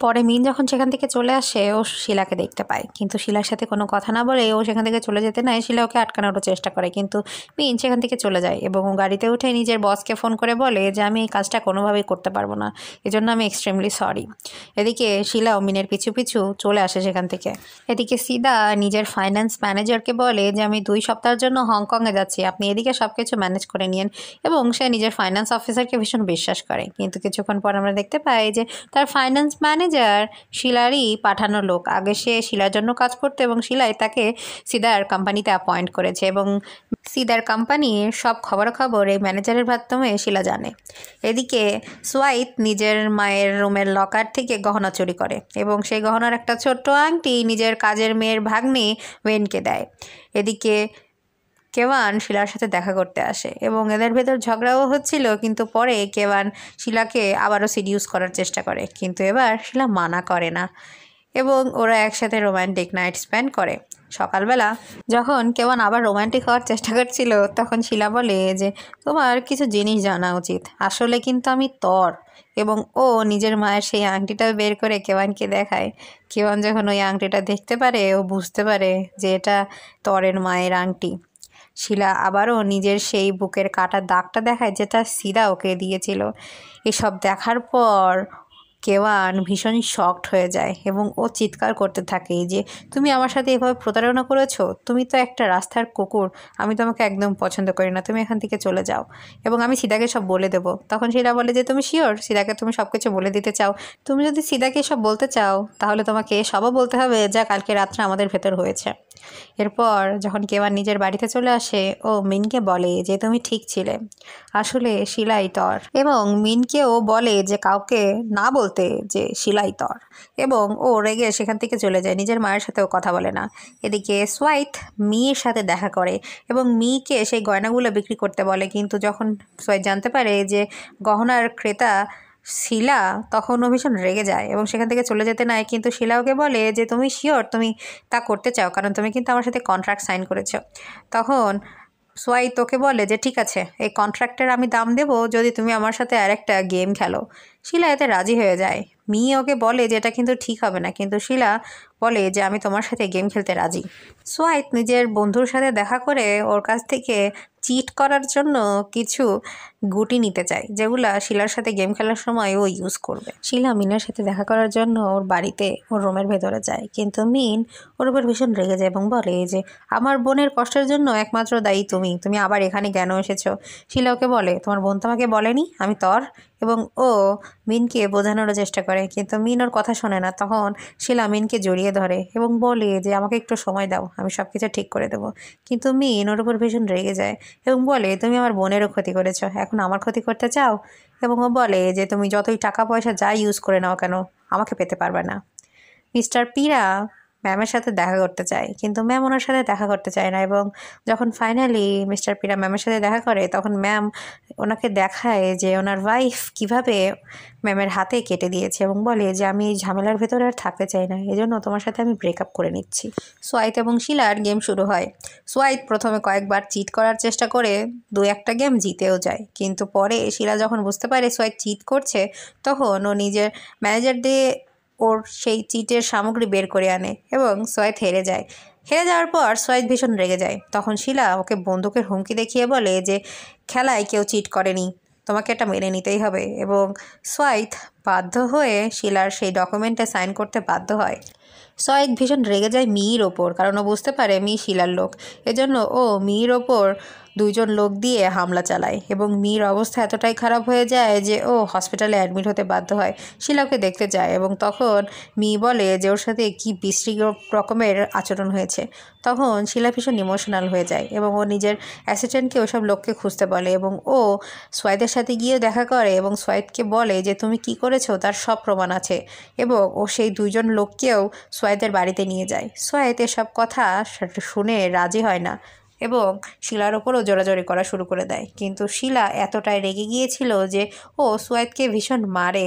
পরে মিন যখন সেখান থেকে চলে আসে ও শিলাকে দেখতে পায়, কিন্তু শিলার সাথে কোনো কথা না বলে ও সেখান থেকে চলে যেতে নেয়। শিলা ওকে আটকানোরও চেষ্টা করে, কিন্তু মিন সেখান থেকে চলে যায় এবং ও গাড়িতে উঠে নিজের বসকে ফোন করে বলে যে আমি এই কাজটা কোনোভাবেই করতে পারবো না, এজন্য আমি এক্সট্রিমলি সরি। এদিকে শিলাও মিনের পিছু পিছু চলে আসে সেখান থেকে। এদিকে সিদা নিজের ফাইন্যান্স ম্যানেজারকে বলে যে আমি 2 সপ্তাহের জন্য হংকংয়ে যাচ্ছি, আপনি এদিকে সব কিছু ম্যানেজ করে নিন। এবং সে নিজের ফাইন্যান্স অফিসারকে ভীষণ বিশ্বাস করে, কিন্তু কিছুক্ষণ পর আমরা দেখতে পাই যে তার ফাইন্যান্স ম্যানেজার শিলারই পাঠানো লোক। আগে সে শিলার জন্য কাজ করতো এবং শিলাই তাকে সিদার কোম্পানিতে অ্যাপয়েন্ট করেছে এবং সিদার কোম্পানির সব খবরাখবর এই ম্যানেজারের মাধ্যমে শিলা জানে। এদিকে সোয়াইত নিজের মায়ের রুমের লকার থেকে গহনা চুরি করে এবং সেই গহনার একটা ছোট্ট আংটি নিজের কাজের মেয়ের ভাগ্নে ওয়েনকে দেয়। এদিকে কেওয়ান শিলার সাথে দেখা করতে আসে এবং এদের ভেতর ঝগড়াও হচ্ছিল, কিন্তু পরে কেওয়ান শিলাকে আবারও সিডিউস করার চেষ্টা করে, কিন্তু এবার শিলা মানা করে না এবং ওরা একসাথে রোম্যান্টিক নাইট স্পেন্ড করে। সকালবেলা যখন কেওয়ান আবার রোম্যান্টিক হওয়ার চেষ্টা করছিল তখন শিলা বলে যে তোমার কিছু জিনিস জানা উচিত, আসলে কিন্তু আমি তর। এবং ও নিজের মায়ের সেই আংটিটা বের করে কেওয়ানকে দেখায়। কেওয়ান যখন ওই আংটিটা দেখতে পারে ও বুঝতে পারে যে এটা তরের মায়ের আংটি। শিলা আবারও নিজের সেই বুকের কাটা দাগটা দেখায় যেটা সিদা ওকে দিয়েছিল। এসব দেখার পর কেওয়ান ভীষণ শকড হয়ে যায় এবং ও চিৎকার করতে থাকে যে তুমি আমার সাথে এভাবে প্রতারণা করেছো, তুমি তো একটা রাস্তার কুকুর, আমি তোমাকে একদম পছন্দ করি না, তুমি এখান থেকে চলে যাও এবং আমি সিদাকে সব বলে দেবো। তখন শিলা বলে যে তুমি শিওর সিদাকে তুমি সব কিছু বলে দিতে চাও? তুমি যদি সিদাকে সব বলতে চাও তাহলে তোমাকে সবও বলতে হবে যা কালকে রাত্রে আমাদের ভেতর হয়েছে। এরপর যখন কেওয়ান নিজের বাড়িতে চলে আসে ও মিনকে বলে যে তুমি ঠিক ছিলে, আসলে শিলাই তর। এবং মিনকেও বলে যে কাউকে না বলতে যে শিলাই তর, এবং ও রেগে সেখান থেকে চলে যায়, নিজের মায়ের সাথেও কথা বলে না। এদিকে সোয়াইত মিয়ের সাথে দেখা করে এবং মিকে সেই গয়নাগুলো বিক্রি করতে বলে, কিন্তু যখন সোয়াইত জানতে পারে যে গহনার ক্রেতা শিলা তখন ও ভীষণ রেগে যায় এবং সেখান থেকে চলে যেতে নেয়। কিন্তু শিলা ওকে বলে যে তুমি শিওর তুমি তা করতে চাও, কারণ তুমি কিন্তু আমার সাথে কন্ট্রাক্ট সাইন করেছো। তখন সোয়াই তোকে বলে যে ঠিক আছে, এই কন্ট্রাক্টের আমি দাম দেবো যদি তুমি আমার সাথে আরেকটা গেম খেলো। শিলা এতে রাজি হয়ে যায়। মিয়ে ওকে বলে যে এটা কিন্তু ঠিক হবে না, কিন্তু শিলা বলে যে আমি তোমার সাথে গেম খেলতে রাজি। সোয়াইত নিজের বন্ধুর সাথে দেখা করে ওর কাছ থেকে চিট করার জন্য কিছু গুটি নিতে চায়, যেগুলা শিলার সাথে গেম খেলার সময় ও ইউজ করবে। শিলা মিনের সাথে দেখা করার জন্য ওর বাড়িতে ওর রুমের ভেতরে যায়, কিন্তু মিন ওর উপর ভীষণ রেগে যায় এবং বলে যে আমার বোনের কষ্টের জন্য একমাত্র দায়ী তুমি, তুমি আবার এখানে কেন এসেছো? শিলা ওকে বলে তোমার বোন তোমাকে বলেনি আমি তর, এবং ও মিনকে বোঝানোর চেষ্টা করে, কিন্তু মিন ওর কথা শোনে না। তখন শিলা মিনকে জড়িয়ে ধরে এবং বলে যে আমাকে একটু সময় দাও, আমি সব কিছু ঠিক করে দেবো। কিন্তু মিন ওর উপর ভীষণ রেগে যায় এবং বলে তুমি আমার বোনেরও ক্ষতি করেছো, এখন আমার ক্ষতি করতে চাও? এবং ও বলে যে তুমি যতই টাকা পয়সা যা ইউজ করে নাও কেন আমাকে পেতে পারবে না। মিস্টার পিরা ম্যামের সাথে দেখা করতে চায়, কিন্তু ম্যাম ওনার সাথে দেখা করতে চায় না। এবং যখন ফাইনালি মিস্টার পিরা ম্যামের সাথে দেখা করে তখন ম্যাম ওনাকে দেখায় যে ওনার ওয়াইফ কিভাবে ম্যামের হাতে কেটে দিয়েছে এবং বলে যে আমি এই ঝামেলার ভেতরে আর থাকতে চাই না, এজন্য তোমার সাথে আমি ব্রেকআপ করে নিচ্ছি। সোয়াইত এবং শিলার গেম শুরু হয়। সোয়াইত প্রথমে কয়েকবার চিট করার চেষ্টা করে 2-1টা গেম জিতেও যায়, কিন্তু পরে শিলা যখন বুঝতে পারে সোয়াইত চিট করছে তখন ও নিজের ম্যানেজার দিয়ে ওর সেই চিটের সামগ্রী বের করে আনে এবং সোয়েত হেরে যায়। হেরে যাওয়ার পর সোয়েত ভীষণ রেগে যায়। তখন শিলা ওকে বন্দুকের হুমকি দেখিয়ে বলে যে খেলায় কেউ চিট করেনি, তোমাকে এটা মেনে নিতেই হবে। এবং সোয়েত বাধ্য হয়ে শিলার সেই ডকুমেন্টে সাইন করতে বাধ্য হয়। সোয়েত ভীষণ রেগে যায় মির ওপর, কারণ ও বুঝতে পারে মি শিলার লোক। এজন্য ও মির ওপর 2জন লোক দিয়ে হামলা চালায় এবং মির অবস্থা এতটাই খারাপ হয়ে যায় যে ও হসপিটালে অ্যাডমিট হতে বাধ্য হয়। শিলাকে দেখতে যায় এবং তখন মি বলে যে ওর সাথে কী বিশ্রী রকমের আচরণ হয়েছে। তখন শিলা ভীষণ ইমোশনাল হয়ে যায় এবং ও নিজের অ্যাসিস্ট্যান্টকে ওসব লোককে খুঁজতে বলে এবং ও সোয়েতের সাথে গিয়েও দেখা করে এবং সোয়েতকে বলে যে তুমি কি করেছো তার সব প্রমাণ আছে। এবং ও সেই 2জন লোককেও সোয়েতের বাড়িতে নিয়ে যায়। সোয়েত এসব কথা শুনে রাজি হয় না এবং শিলার ওপরও জোরাজোরি করা শুরু করে দেয়। কিন্তু শিলা এতটাই রেগে গিয়েছিল যে ও সোয়েতকে ভীষণ মারে।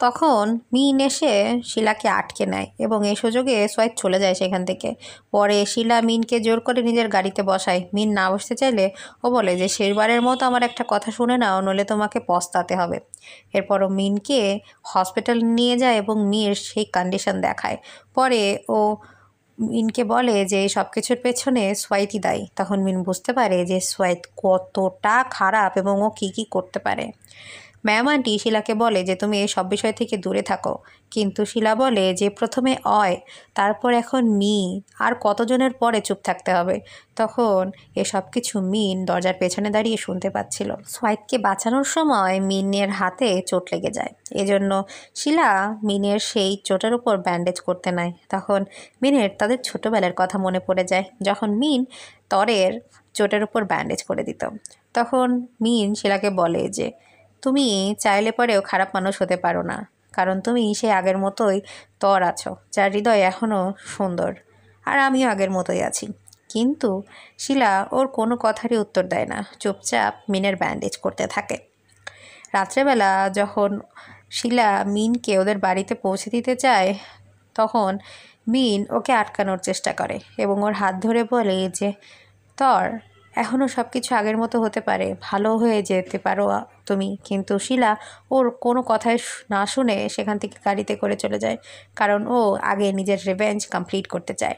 তখন মিন এসে শিলাকে আটকে নেয় এবং এই সুযোগে সোয়েত চলে যায় সেখান থেকে। পরে শিলা মিনকে জোর করে নিজের গাড়িতে বসায়। মিন না বসতে চাইলে ও বলে যে শেষবারের মতো আমার একটা কথা শুনে নাও, নইলে তোমাকে পস্তাতে হবে। এরপরও মিনকে হসপিটাল নিয়ে যায় এবং মির সেই কন্ডিশন দেখায়। পরে ও মিনকে বলে যে সব কিছুর পেছনে সোয়েতই দায়ী। তখন মিন বুঝতে পারে যে সোয়েত কতটা খারাপ এবং ও কী কী করতে পারে। ম্যাম আন্টি শিলাকে বলে যে তুমি এই সব বিষয় থেকে দূরে থাকো, কিন্তু শিলা বলে যে প্রথমে অয়, তারপর এখন মি, আর কতজনের পরে চুপ থাকতে হবে। তখন এসব কিছু মিন দরজার পেছনে দাঁড়িয়ে শুনতে পাচ্ছিল। সোয়েতকে বাঁচানোর সময় মিনের হাতে চোট লেগে যায়। এজন্য শিলা মিনের সেই চোটের উপর ব্যান্ডেজ করতে নেয়। তখন মিনের তাদের ছোটোবেলার কথা মনে পড়ে যায়, যখন মিন তরের চোটের উপর ব্যান্ডেজ করে দিত। তখন মিন শিলাকে বলে যে তুমি চাইলে পরেও খারাপ মানুষ হতে পারো না, কারণ তুমি সেই আগের মতোই তর আছো, যার হৃদয় এখনও সুন্দর, আর আমিও আগের মতোই আছি। কিন্তু শিলা ওর কোনো কথারই উত্তর দেয় না, চুপচাপ মিনের ব্যান্ডেজ করতে থাকে। রাত্রেবেলা যখন শিলা মিনকে ওদের বাড়িতে পৌঁছে দিতে চায়, তখন মিন ওকে আটকানোর চেষ্টা করে এবং ওর হাত ধরে বলে যে তর, এখনও সব কিছু আগের মতো হতে পারে, ভালো হয়ে যেতে পারো তুমি। কিন্তু শিলা ওর কোনো কথাই না শুনে সেখান থেকে গাড়িতে করে চলে যায়, কারণ ও আগে নিজের রিভেঞ্জ কমপ্লিট করতে চায়।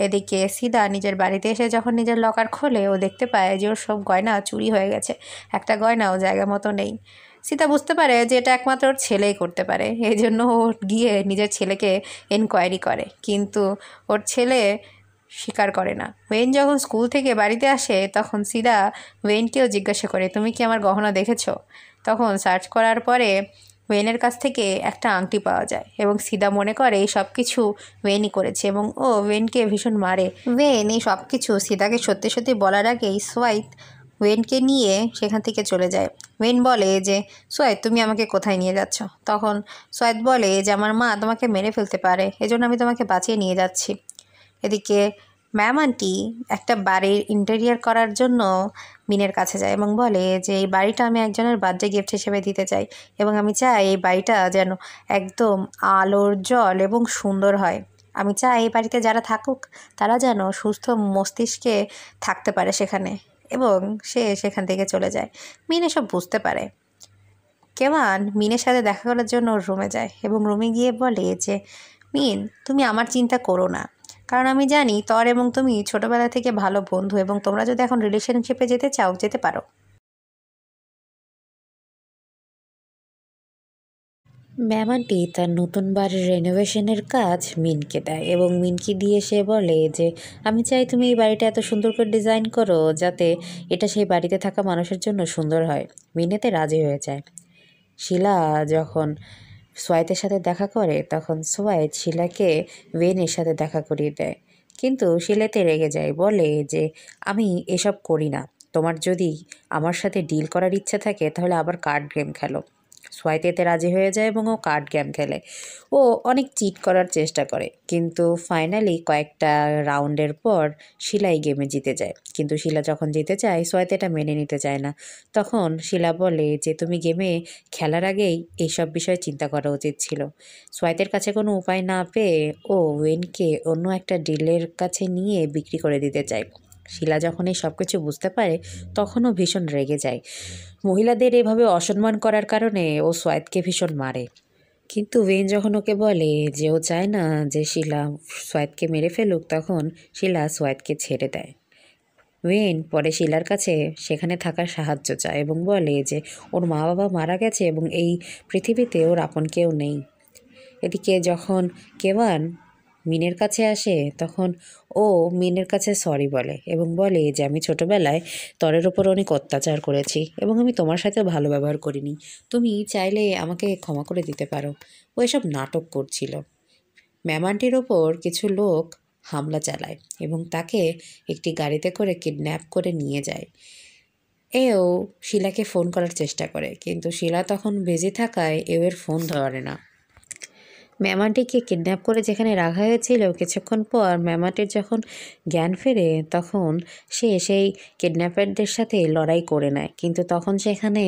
এদিকে সিদা নিজের বাড়িতে এসে যখন নিজের লকার খোলে, ও দেখতে পায় যে ওর সব গয়না চুরি হয়ে গেছে, একটা গয়নাও জায়গা মতো নেই। সীতা বুঝতে পারে যে এটা একমাত্র ওর ছেলেই করতে পারে, এই জন্য ও গিয়ে নিজের ছেলেকে এনকোয়ারি করে, কিন্তু ওর ছেলে স্বীকার করে না। ওয়েন যখন স্কুল থেকে বাড়িতে আসে তখন সিদা ওয়েনকেও জিজ্ঞাসা করে, তুমি কি আমার গহনা দেখেছো? তখন সার্চ করার পরে ওয়েনের কাছ থেকে একটা আংটি পাওয়া যায় এবং সিদা মনে করে এই সব কিছু ওয়েনই করেছে এবং ও ওয়েনকে ভীষণ মারে। ওয়েন এই সব কিছু সিদাকে সত্যি সত্যি বলার আগেই সোয়েত ওয়েনকে নিয়ে সেখান থেকে চলে যায়। ওয়েন বলে যে সোয়েত, তুমি আমাকে কোথায় নিয়ে যাচ্ছ? তখন সোয়েত বলে যে আমার মা তোমাকে মেরে ফেলতে পারে, এজন্য আমি তোমাকে বাঁচিয়ে নিয়ে যাচ্ছি। এদিকে ম্যাম আন্টি একটা বাড়ির ইন্টেরিয়ার করার জন্য মিনের কাছে যায় এবং বলে যে এই বাড়িটা আমি একজনের বার্থডে গিফট হিসেবে দিতে চাই এবং আমি চাই এই বাড়িটা যেন একদম আলোর জল এবং সুন্দর হয়। আমি চাই এই বাড়িতে যারা থাকুক তারা যেন সুস্থ মস্তিষ্কে থাকতে পারে সেখানে, এবং সে সেখান থেকে চলে যায়। মিন এসব বুঝতে পারে। কেমান মিনের সাথে দেখা করার জন্য ওর রুমে যায় এবং রুমে গিয়ে বলে যে মিন, তুমি আমার চিন্তা করো না, কারণ আমি জানি তর এবং তুমি ছোটোবেলা থেকে ভালো বন্ধু এবং তোমরা যদি এখন রিলেশনশিপে যেতে চাও যেতে পারো। ম্যাম আন্টি তার নতুন বাড়ির রেনোভেশনের কাজ মিনকে দেয় এবং মিনকে দিয়ে সে বলে যে আমি চাই তুমি এই বাড়িটা এত সুন্দর করে ডিজাইন করো যাতে এটা সেই বাড়িতে থাকা মানুষের জন্য সুন্দর হয়। মিন এতে রাজি হয়ে যায়। শিলা যখন সোয়েতের সাথে দেখা করে তখন সোয়েত শিলাকে ওয়েনের সাথে দেখা করিয়ে দেয়, কিন্তু শিলাতে রেগে যায়, বলে যে আমি এসব করি না, তোমার যদি আমার সাথে ডিল করার ইচ্ছা থাকে তাহলে আবার কার্ড গেম খেলো। সোয়েত এতে রাজি হয়ে যায় এবং ও কার্ড গেম খেলে। ও অনেক চিট করার চেষ্টা করে, কিন্তু ফাইনালি কয়েকটা রাউন্ডের পর শিলাই গেমে জিতে যায়। কিন্তু শিলা যখন জিতে যায় সোয়েত এটা মেনে নিতে চায় না। তখন শিলা বলে যে তুমি গেমে খেলার আগেই এইসব বিষয়ে চিন্তা করা উচিত ছিল। সোয়েতের কাছে কোনো উপায় না পেয়ে ও ওয়েনকে অন্য একটা ডিলের কাছে নিয়ে বিক্রি করে দিতে চায়। শিলা যখন এই সব কিছু বুঝতে পারে তখনও ভীষণ রেগে যায়। মহিলাদের এভাবে অসম্মান করার কারণে ও সোয়েতকে ভীষণ মারে। কিন্তু ওয়েন যখন ওকে বলে যে ও চায় না যে শিলা সোয়াদকে মেরে ফেলুক, তখন শিলা সোয়াদকে ছেড়ে দেয়। ওয়েন পরে শিলার কাছে সেখানে থাকার সাহায্য চায় এবং বলে যে ওর মা বাবা মারা গেছে এবং এই পৃথিবীতে ওর আপন কেউ নেই। এদিকে যখন কেওয়ান মিনের কাছে আসে, তখন ও মিনের কাছে সরি বলে এবং বলে যে আমি ছোটবেলায় তরের ওপর অনেক অত্যাচার করেছি এবং আমি তোমার সাথে ভালো ব্যবহার করিনি, তুমি চাইলে আমাকে ক্ষমা করে দিতে পারো। ও এসব নাটক করছিল। ম্যামানটির ওপর কিছু লোক হামলা চালায় এবং তাকে একটি গাড়িতে করে কিডন্যাপ করে নিয়ে যায়। এও শিলাকে ফোন করার চেষ্টা করে, কিন্তু শিলা তখন বিজি থাকায় এর ফোন ধরে না। ম্যামাটিকে কিডন্যাপ করে যেখানে রাখা হয়েছিল, কিছুক্ষণ পর ম্যামাটির যখন জ্ঞান ফেরে তখন সে সেই কিডন্যাপারদের সাথে লড়াই করে নেয়, কিন্তু তখন সেখানে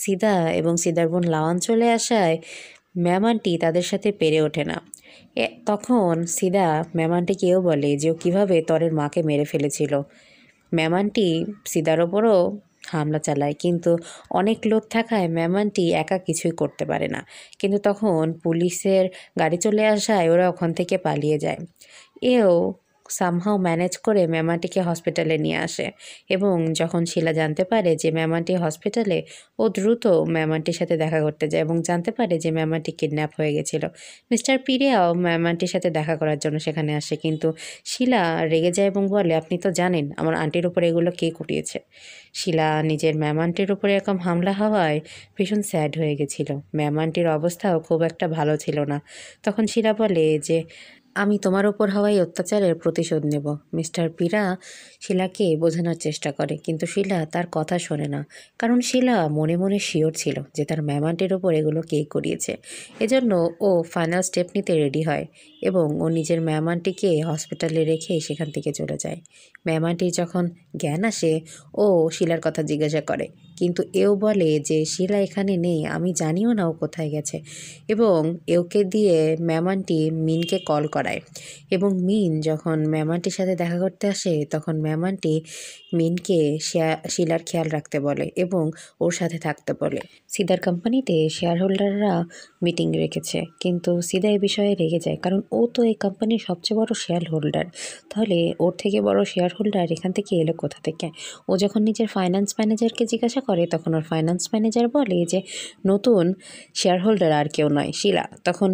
সিদা এবং সিদার বোন লাওয়ান চলে আসায় ম্যামানটি তাদের সাথে পেরে ওঠে না। তখন সিদা ম্যামানটিকেও বলে যে ও কীভাবে তরের মাকে মেরে ফেলেছিল। ম্যামানটি সিদার ওপরও হামলা চালায়, কিন্তু অনেক লোক থাকায় ম্যামানটি একা কিছুই করতে পারে না। কিন্তু তখন পুলিশের গাড়ি চলে আসায় ওরা ওখান থেকে পালিয়ে যায়। এও সামহাও ম্যানেজ করে ম্যামানটিকে হসপিটালে নিয়ে আসে এবং যখন শিলা জানতে পারে যে ম্যামানটি হসপিটালে, ও দ্রুত ম্যামানটির সাথে দেখা করতে যায় এবং জানতে পারে যে ম্যামানটি কিডন্যাপ হয়ে গেছিল। মিস্টার পিরিয়াও ম্যামানটির সাথে দেখা করার জন্য সেখানে আসে, কিন্তু শিলা রেগে যায় এবং বলে আপনি তো জানেন আমার আন্টির উপরে এগুলো কে কুটিয়েছে। শিলা নিজের ম্যামানটির উপরে এরকম হামলা হওয়ায় ভীষণ স্যাড হয়ে গেছিল। ম্যামানটির অবস্থাও খুব একটা ভালো ছিল না। তখন শিলা বলে যে আমি তোমার ওপর হওয়াই অত্যাচারের প্রতিশোধ নেব। মিস্টার পিরা শিলাকে বোঝানোর চেষ্টা করে, কিন্তু শিলা তার কথা শোনে না, কারণ শিলা মনে মনে শিওর ছিল যে তার ম্যামানটির ওপর এগুলো কে করিয়েছে। এজন্য ও ফাইনাল স্টেপ নিতে রেডি হয় এবং ও নিজের ম্যামানটিকে হসপিটালে রেখে সেখান থেকে চলে যায়। ম্যামানটির যখন জ্ঞান আসে, ও শিলার কথা জিজ্ঞাসা করে, কিন্তু এও বলে যে শিলা এখানে নেই, আমি জানিও না ও কোথায় গেছে। এবং এওকে দিয়ে ম্যামানটি মিনকে কল করায় এবং মিন যখন ম্যামানটির সাথে দেখা করতে আসে, তখন ম্যামানটি মিনকে শিলার খেয়াল রাখতে বলে এবং ওর সাথে থাকতে বলে। সিদার কোম্পানিতে শেয়ার হোল্ডাররা মিটিং রেখেছে, কিন্তু সিদা এই বিষয়ে রেগে যায়, কারণ ও তো এই কোম্পানির সবচেয়ে বড় শেয়ার হোল্ডার। তাহলে ওর থেকে বড় শেয়ার হোল্ডার এখান থেকে এলো কোথা থেকে? ও যখন নিজের ফাইন্যান্স ম্যানেজারকে জিজ্ঞাসা করে, তখন ওর ফাইন্যান্স ম্যানেজার বলে যে নতুন শেয়ার হোল্ডার আর কেউ নয়, শিলা। তখন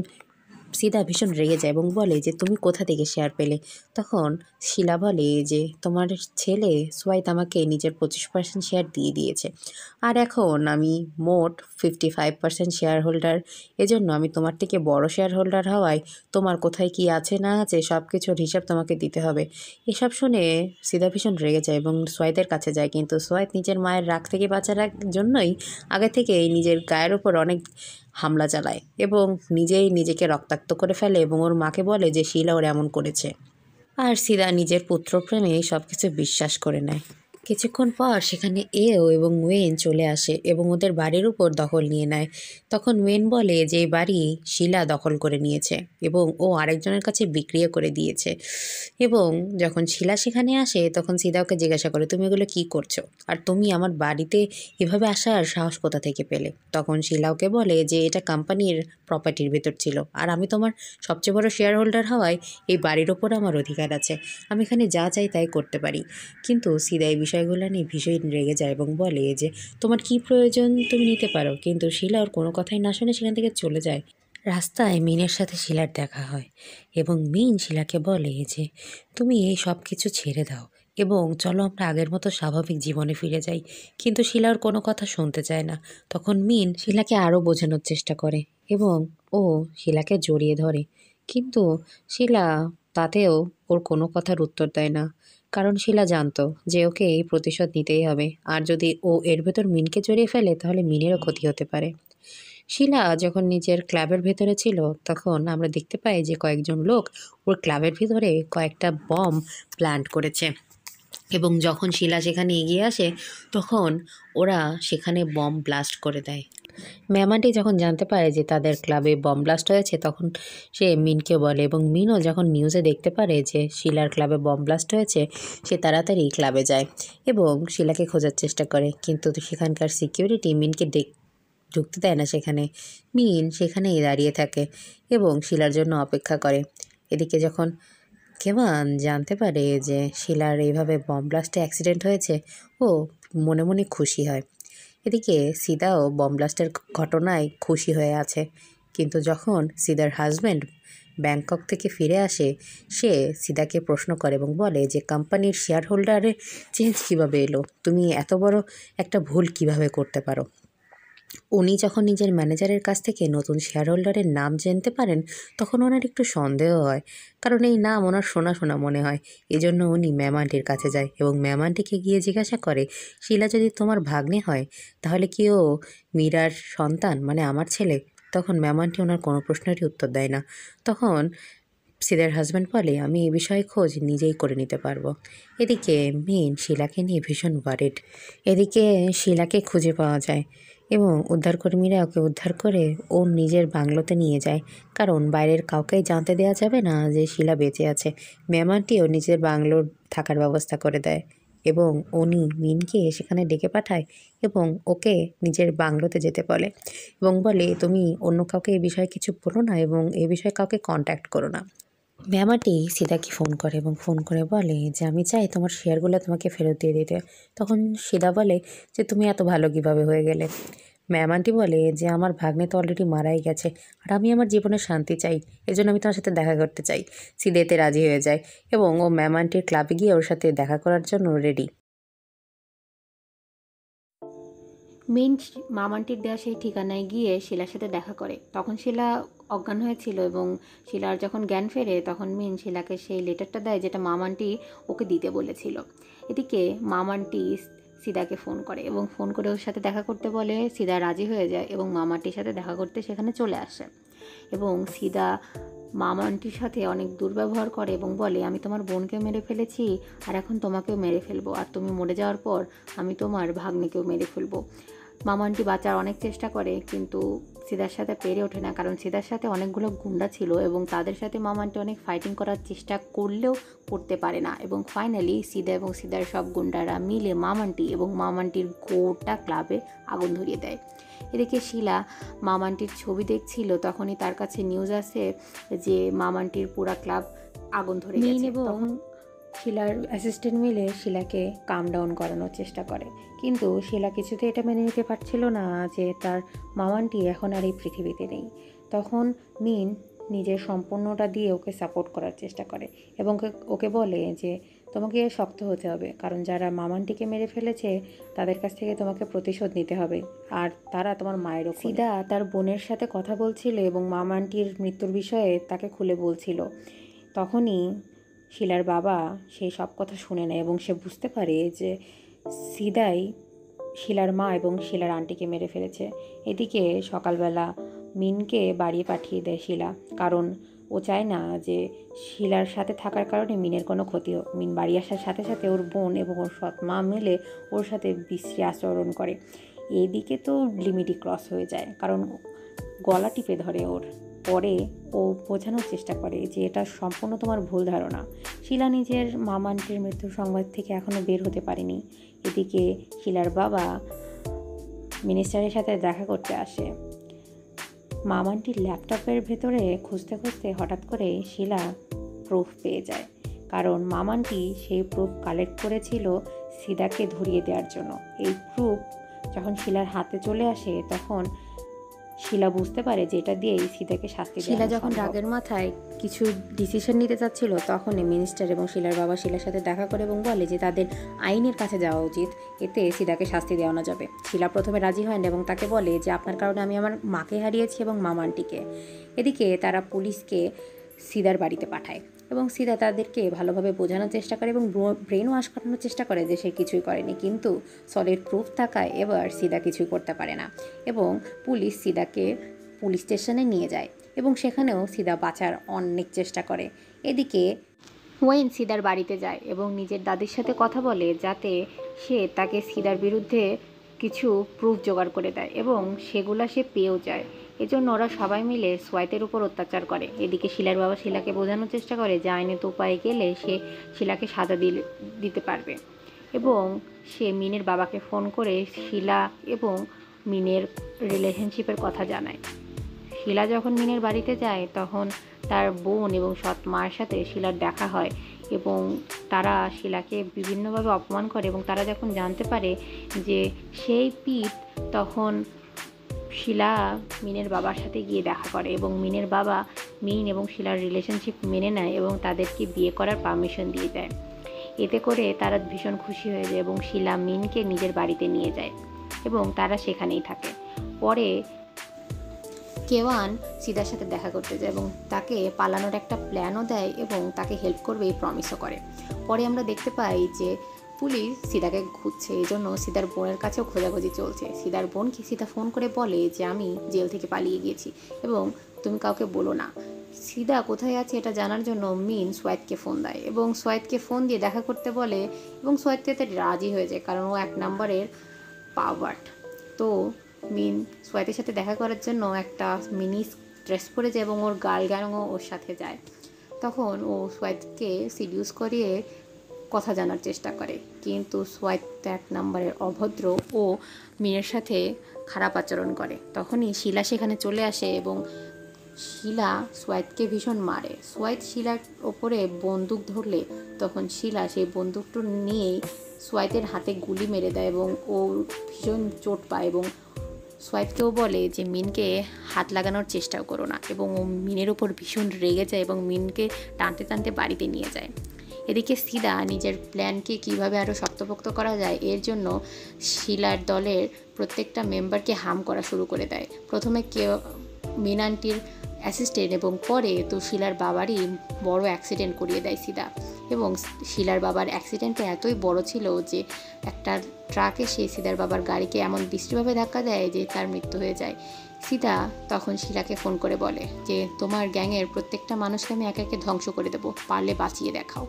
সিদা ভীষণ রেগে যায় এবং বলে যে তুমি কোথা থেকে শেয়ার পেলে? তখন শিলা বলে যে তোমার ছেলে সোয়াইত আমাকে নিজের 25% শেয়ার দিয়ে দিয়েছে, আর এখন আমি মোট 55% শেয়ার হোল্ডার। এজন্য আমি তোমার থেকে বড় শেয়ার হোল্ডার হওয়ায় তোমার কোথায় কি আছে না আছে সব কিছুর হিসাব তোমাকে দিতে হবে। এসব শুনে সিদা ভীষণ রেগে যায় এবং সোয়াইতের কাছে যায়, কিন্তু সোয়াইত নিজের মায়ের রাগ থেকে বাঁচার জন্যই আগে থেকেই নিজের গায়ের ওপর অনেক হামলা চালায় এবং নিজেই নিজেকে রক্তাক্ত করে ফেলে এবং ওর মাকে বলে যে শিলা ওর এমন করেছে। আর সিদা নিজের পুত্রপ্রেমে সব কিছু বিশ্বাস করে নেয়। কিছুক্ষণ পর সেখানে এও এবং ওয়েন চলে আসে এবং ওদের বাড়ির উপর দখল নিয়ে নেয়। তখন ওয়েন বলে যে এই বাড়ি শিলা দখল করে নিয়েছে এবং ও আরেকজনের কাছে বিক্রিও করে দিয়েছে। এবং যখন শিলা সেখানে আসে, তখন সিদা ওকে জিজ্ঞাসা করে তুমি এগুলো কী করছো, আর তুমি আমার বাড়িতে এভাবে আসার সাহস কোথা থেকে পেলে? তখন শিলা ওকে বলে যে এটা কোম্পানির প্রপার্টির ভেতর ছিল, আর আমি তোমার সবচেয়ে বড় শেয়ার হোল্ডার হওয়ায় এই বাড়ির ওপর আমার অধিকার আছে, আমি এখানে যা চাই তাই করতে পারি। কিন্তু সিদা এই বিষয়গুলো নিয়ে ভীষণ রেগে যায় এবং বলে যে তোমার কি প্রয়োজন তুমি নিতে পারো, কিন্তু শিলা ওর কোনো কথাই না শুনে সেখান থেকে চলে যায়। রাস্তায় মিনের সাথে শিলার দেখা হয় এবং মিন শিলাকে বলে যে তুমি এই সব কিছু ছেড়ে দাও এবং চলো আমরা আগের মতো স্বাভাবিক জীবনে ফিরে যাই। কিন্তু শিলা ওর কোনো কথা শুনতে চায় না। তখন মিন শিলাকে আরও বোঝানোর চেষ্টা করে এবং ও শিলাকে জড়িয়ে ধরে, কিন্তু শিলা তাতেও ওর কোনো কথার উত্তর দেয় না, কারণ শিলা জানতো যে ওকে এই প্রতিশোধ নিতেই হবে, আর যদি ও এর ভেতর মিনকে জড়িয়ে ফেলে তাহলে মিনেরও ক্ষতি হতে পারে। শিলা যখন নিজের ক্লাবের ভেতরে ছিল, তখন আমরা দেখতে পাই যে কয়েকজন লোক ওর ক্লাবের ভিতরে কয়েকটা বম প্ল্যান্ট করেছে এবং যখন শিলা সেখানে এগিয়ে আসে, তখন ওরা সেখানে বম ব্লাস্ট করে দেয়। ম্যামান্টি যখন জানতে পারে যে তাদের ক্লাবে বম ব্লাস্ট হয়েছে, তখন সে মিনকে বলে এবং মিনও যখন নিউজে দেখতে পারে যে শিলার ক্লাবে বম ব্লাস্ট হয়েছে, সে তাড়াতাড়ি ক্লাবে যায় এবং শিলাকে খোঁজার চেষ্টা করে, কিন্তু সেখানকার সিকিউরিটি মিনকে ঢুকতে দেয় না সেখানে। মিন সেখানেই দাঁড়িয়ে থাকে এবং শিলার জন্য অপেক্ষা করে। এদিকে যখন কেমান জানতে পারে যে শিলার এইভাবে বম ব্লাস্টে অ্যাক্সিডেন্ট হয়েছে, ও মনে মনে খুশি হয়। এদিকে সিদাও বম ব্লাস্টের ঘটনায় খুশি হয়ে আছে। কিন্তু যখন সিদার হাজব্যান্ড ব্যাংকক থেকে ফিরে আসে, সে সিদাকে প্রশ্ন করে এবং বলে যে কোম্পানির শেয়ার হোল্ডারে চেঞ্জ কীভাবে এলো, তুমি এত বড় একটা ভুল কিভাবে করতে পারো। উনি যখন নিজের ম্যানেজারের কাছ থেকে নতুন শেয়ার হোল্ডারের নাম জানতে পারেন, তখন ওনার একটু সন্দেহ হয়, কারণ এই নাম ওনার শোনা শোনা মনে হয়। এজন্য উনি ম্যাম আন্টির কাছে যায় এবং ম্যাম আন্টিকে গিয়ে জিজ্ঞাসা করে, শিলা যদি তোমার ভাগ্নে হয় তাহলে কি ও মীরার সন্তান, মানে আমার ছেলে? তখন ম্যাম আন্টি ওনার কোনো প্রশ্নেরই উত্তর দেয় না। তখন সিদার হাজব্যান্ড বলে, আমি এই বিষয়ে খোঁজ নিজেই করে নিতে পারবো। এদিকে মিন শিলাকে নিয়ে ভীষণ ওয়ারিড। এদিকে শিলাকে খুঁজে পাওয়া যায় এবং উদ্ধারকর্মীরা ওকে উদ্ধার করে ওর নিজের বাংলোতে নিয়ে যায়, কারণ বাইরের কাউকেই জানতে দেওয়া যাবে না যে শিলা বেঁচে আছে। ম্যাম আন্টিও নিজের বাংলোর থাকার ব্যবস্থা করে দেয় এবং উনি মিনকে সেখানে ডেকে পাঠায় এবং ওকে নিজের বাংলোতে যেতে বলে এবং বলে, তুমি অন্য কাউকে এই বিষয়ে কিছু বলো না এবং এই বিষয়ে কাউকে কন্ট্যাক্ট করো না। ম্যাম আন্টি সিদাকে ফোন করে এবং ফোন করে বলে যে আমি চাই তোমার শেয়ারগুলো তোমাকে ফেরত দিয়ে দিতে। তখন সিদা বলে যে তুমি এত ভালো কিভাবে হয়ে গেলে। ম্যাম আন্টি বলে যে আমার ভাগ্নে তো অলরেডি মারাই গেছে আর আমি আমার জীবনে শান্তি চাই, এজন্য আমি তোমার সাথে দেখা করতে চাই। সিদা এতে রাজি হয়ে যায় এবং ও ম্যাম আন্টির ক্লাবে গিয়ে ওর সাথে দেখা করার জন্য রেডি। মিন মামান্টির দেওয়া সেই ঠিকানায় গিয়ে শিলার সাথে দেখা করে। তখন শিলা অজ্ঞান হয়েছিল এবং শিলার যখন জ্ঞান ফেরে তখন মিন শিলাকে সেই লেটারটা দেয় যেটা মামান্টি ওকে দিতে বলেছিল। এদিকে মামান্টি সিদাকে ফোন করে এবং ফোন করে ওর সাথে দেখা করতে বলে। সিদা রাজি হয়ে যায় এবং মামান্টির সাথে দেখা করতে সেখানে চলে আসে এবং সিদা মামান্টির সাথে অনেক দুর্ব্যবহার করে এবং বলে, আমি তোমার বোনকে মেরে ফেলেছি আর এখন তোমাকেও মেরে ফেলবো, আর তুমি মরে যাওয়ার পর আমি তোমার ভাগ্নেকেও মেরে ফেলবো। মামান্টি বাঁচার অনেক চেষ্টা করে কিন্তু সিদার সাথে পেরে ওঠে না, কারণ সিদার সাথে অনেকগুলো গুন্ডা ছিল এবং তাদের সাথে মামান্টি অনেক ফাইটিং করার চেষ্টা করলেও করতে পারে না এবং ফাইনালি সিদা এবং সিদার সব গুন্ডারা মিলে মামান্টি এবং মামান্টির গোটা ক্লাবে আগুন ধরিয়ে দেয়। এদিকে শিলা মামান্টির ছবি দেখছিল, তখনই তার কাছে নিউজ আসে যে মামান্টির পুরা ক্লাব আগুন ধরে গেছে এবং শিলার অ্যাসিস্ট্যান্ট মিলে শিলাকে কাম ডাউন করানোর চেষ্টা করে, কিন্তু শিলা কিছুতে এটা মেনে নিতে পারছিল না যে তার মামান্টি এখন আর এই পৃথিবীতে নেই। তখন মিন নিজের সম্পূর্ণটা দিয়ে ওকে সাপোর্ট করার চেষ্টা করে এবং ওকে বলে যে তোমাকে শক্ত হতে হবে, কারণ যারা মামান্টিকে মেরে ফেলেছে তাদের কাছ থেকে তোমাকে প্রতিশোধ নিতে হবে, আর তারা তোমার মায়েরও। সিদা তার বোনের সাথে কথা বলছিল এবং মামান্টির মৃত্যুর বিষয়ে তাকে খুলে বলছিল। তখনই শিলার বাবা সেই সব কথা শুনে নেয় এবং সে বুঝতে পারে যে সিদাই শিলার মা এবং শিলার আন্টিকে মেরে ফেলেছে। এদিকে সকালবেলা মিনকে বাড়ি পাঠিয়ে দেয় শিলা, কারণ ও চায় না যে শিলার সাথে থাকার কারণে মিনের কোনো ক্ষতি হোক। মিন বাড়ি আসার সাথে সাথে ওর বোন এবং ওর সৎ মা মিলে ওর সাথে বিশ্রী আচরণ করে। এদিকে তো লিমিটই ক্রস হয়ে যায়, কারণ গলা টিপে ধরে ওর। পরে ও বোঝানোর চেষ্টা করে যে এটা সম্পূর্ণ তোমার ভুল ধারণা। শিলা নিজের মামান্টির মৃত্যুর সংবাদ থেকে এখনও বের হতে পারেনি। এদিকে শিলার বাবা মিনিস্টারের সাথে দেখা করতে আসে। মামান্টির ল্যাপটপের ভেতরে খুঁজতে খুঁজতে হঠাৎ করে শিলা প্রুফ পেয়ে যায়, কারণ মামান্টি সেই প্রুফ কালেক্ট করেছিল সিদাকে ধরিয়ে দেওয়ার জন্য। এই প্রুফ যখন শিলার হাতে চলে আসে তখন শিলা বুঝতে পারে যে এটা দিয়েই সিদাকে শাস্তি দেওয়া। শিলা যখন রাগের মাথায় কিছু ডিসিশন নিতে চাচ্ছিল তখনই মিনিস্টার এবং শিলার বাবা শিলার সাথে দেখা করে এবং বলে যে তাদের আইনের কাছে যাওয়া উচিত, এতে সিদাকে শাস্তি দেওয়ানো যাবে। শিলা প্রথমে রাজি হয় না এবং তাকে বলে যে আপনার কারণে আমি আমার মাকে হারিয়েছি এবং মামান্টিকে। এদিকে তারা পুলিশকে সিদার বাড়িতে পাঠায় এবং সিদা তাদেরকে ভালোভাবে বোঝানোর চেষ্টা করে এবং ব্রেন ওয়াশ করানোর চেষ্টা করে যে সে কিছুই করেনি, কিন্তু সলিড প্রুফ থাকায় এবার সিদা কিছুই করতে পারে না এবং পুলিশ সিদাকে পুলিশ স্টেশনে নিয়ে যায় এবং সেখানেও সিদা বাঁচার অনেক চেষ্টা করে। এদিকে ওয়েন সিদার বাড়িতে যায় এবং নিজের দাদির সাথে কথা বলে যাতে সে তাকে সিদার বিরুদ্ধে কিছু প্রুফ জোগাড় করে দেয় এবং সেগুলা সে পেয়েও যায়। এজন্য ওরা সবাই মিলে সোয়াইতের উপর অত্যাচার করে। এদিকে শিলার বাবা শিলাকে বোঝানোর চেষ্টা করে যে আইনত উপায়ে গেলে সে শিলাকে সাজা দিতে পারবে এবং সে মিনের বাবাকে ফোন করে শিলা এবং মিনের রিলেশনশিপের কথা জানায়। শিলা যখন মিনের বাড়িতে যায় তখন তার বোন এবং সৎ মার সাথে শিলার দেখা হয় এবং তারা শিলাকে বিভিন্নভাবে অপমান করে এবং তারা যখন জানতে পারে যে সেই পিট, তখন শিলা মিনের বাবার সাথে গিয়ে দেখা করে এবং মিনের বাবা মিন এবং শিলার রিলেশনশিপ মেনে নেয় এবং তাদেরকে বিয়ে করার পারমিশন দিয়ে দেয়। এতে করে তারা ভীষণ খুশি হয়ে যায় এবং শিলা মিনকে নিজের বাড়িতে নিয়ে যায় এবং তারা সেখানেই থাকে। পরে কেওয়ান সিদার সাথে দেখা করতে যায় এবং তাকে পালানোর একটা প্ল্যানও দেয় এবং তাকে হেল্প করবে এই প্রমিসও করে। পরে আমরা দেখতে পাই যে পুলিশ সিদাকে খুঁজছে, এই জন্য সিদার বোনের কাছেও খোঁজাখুঁজি চলছে। সিদার বোনকে সিদা ফোন করে বলে যে আমি জেল থেকে পালিয়ে গিয়েছি এবং তুমি কাউকে বলো না। সিদা কোথায় আছে এটা জানার জন্য মিন সোয়াইদকে ফোন দেয় এবং সোয়াইদকে ফোন দিয়ে দেখা করতে বলে এবং সোয়াইদ এতে রাজি হয়ে যায় কারণ ও 1 নম্বরের পাওয়ার্ট। তো মিন সোয়াইদের সাথে দেখা করার জন্য একটা মিনি ড্রেস পরে যায় এবং ওর গার্ল গ্যাংও ওর সাথে যায়। তখন ও সোয়াইদকে সিডিউস করিয়ে কথা জানার চেষ্টা করে, কিন্তু সোয়াইদ 1 নম্বরের অভদ্র ও মিনের সাথে খারাপ আচরণ করে। তখনই শিলা সেখানে চলে আসে এবং শিলা সোয়াইদকে ভীষণ মারে। সোয়াইদ শিলার ওপরে বন্দুক ধরলে তখন শিলা সেই বন্দুকটা নিয়েই সোয়াইদের হাতে গুলি মেরে দেয় এবং ও ভীষণ চোট পায় এবং সোয়াইদকেও বলে যে মিনকে হাত লাগানোর চেষ্টাও করো না এবং ও মিনের ওপর ভীষণ রেগে যায় এবং মিনকে টানতে টানতে বাড়িতে নিয়ে যায়। এদিকে সিদা নিজের প্ল্যানকে কিভাবে আরও শক্তপোক্ত করা যায় এর জন্য শিলার দলের প্রত্যেকটা মেম্বারকে হার্ম করা শুরু করে দেয়। প্রথমে মিন আন্টির অ্যাসিস্ট্যান্ট এবং পরে তো শিলার বাবারই বড় অ্যাক্সিডেন্ট করিয়ে দেয় সিদা। এবং শিলার বাবার অ্যাক্সিডেন্টটা এতই বড় ছিল যে একটা ট্রাক এসে সিদার বাবার গাড়িকে এমন বিশ্রীভাবে ধাক্কা দেয় যে তার মৃত্যু হয়ে যায়। সিদা তখন শিলাকে ফোন করে বলে যে তোমার গ্যাংয়ের প্রত্যেকটা মানুষকে আমি একে একে ধ্বংস করে দেবো, পারলে বাঁচিয়ে দেখাও।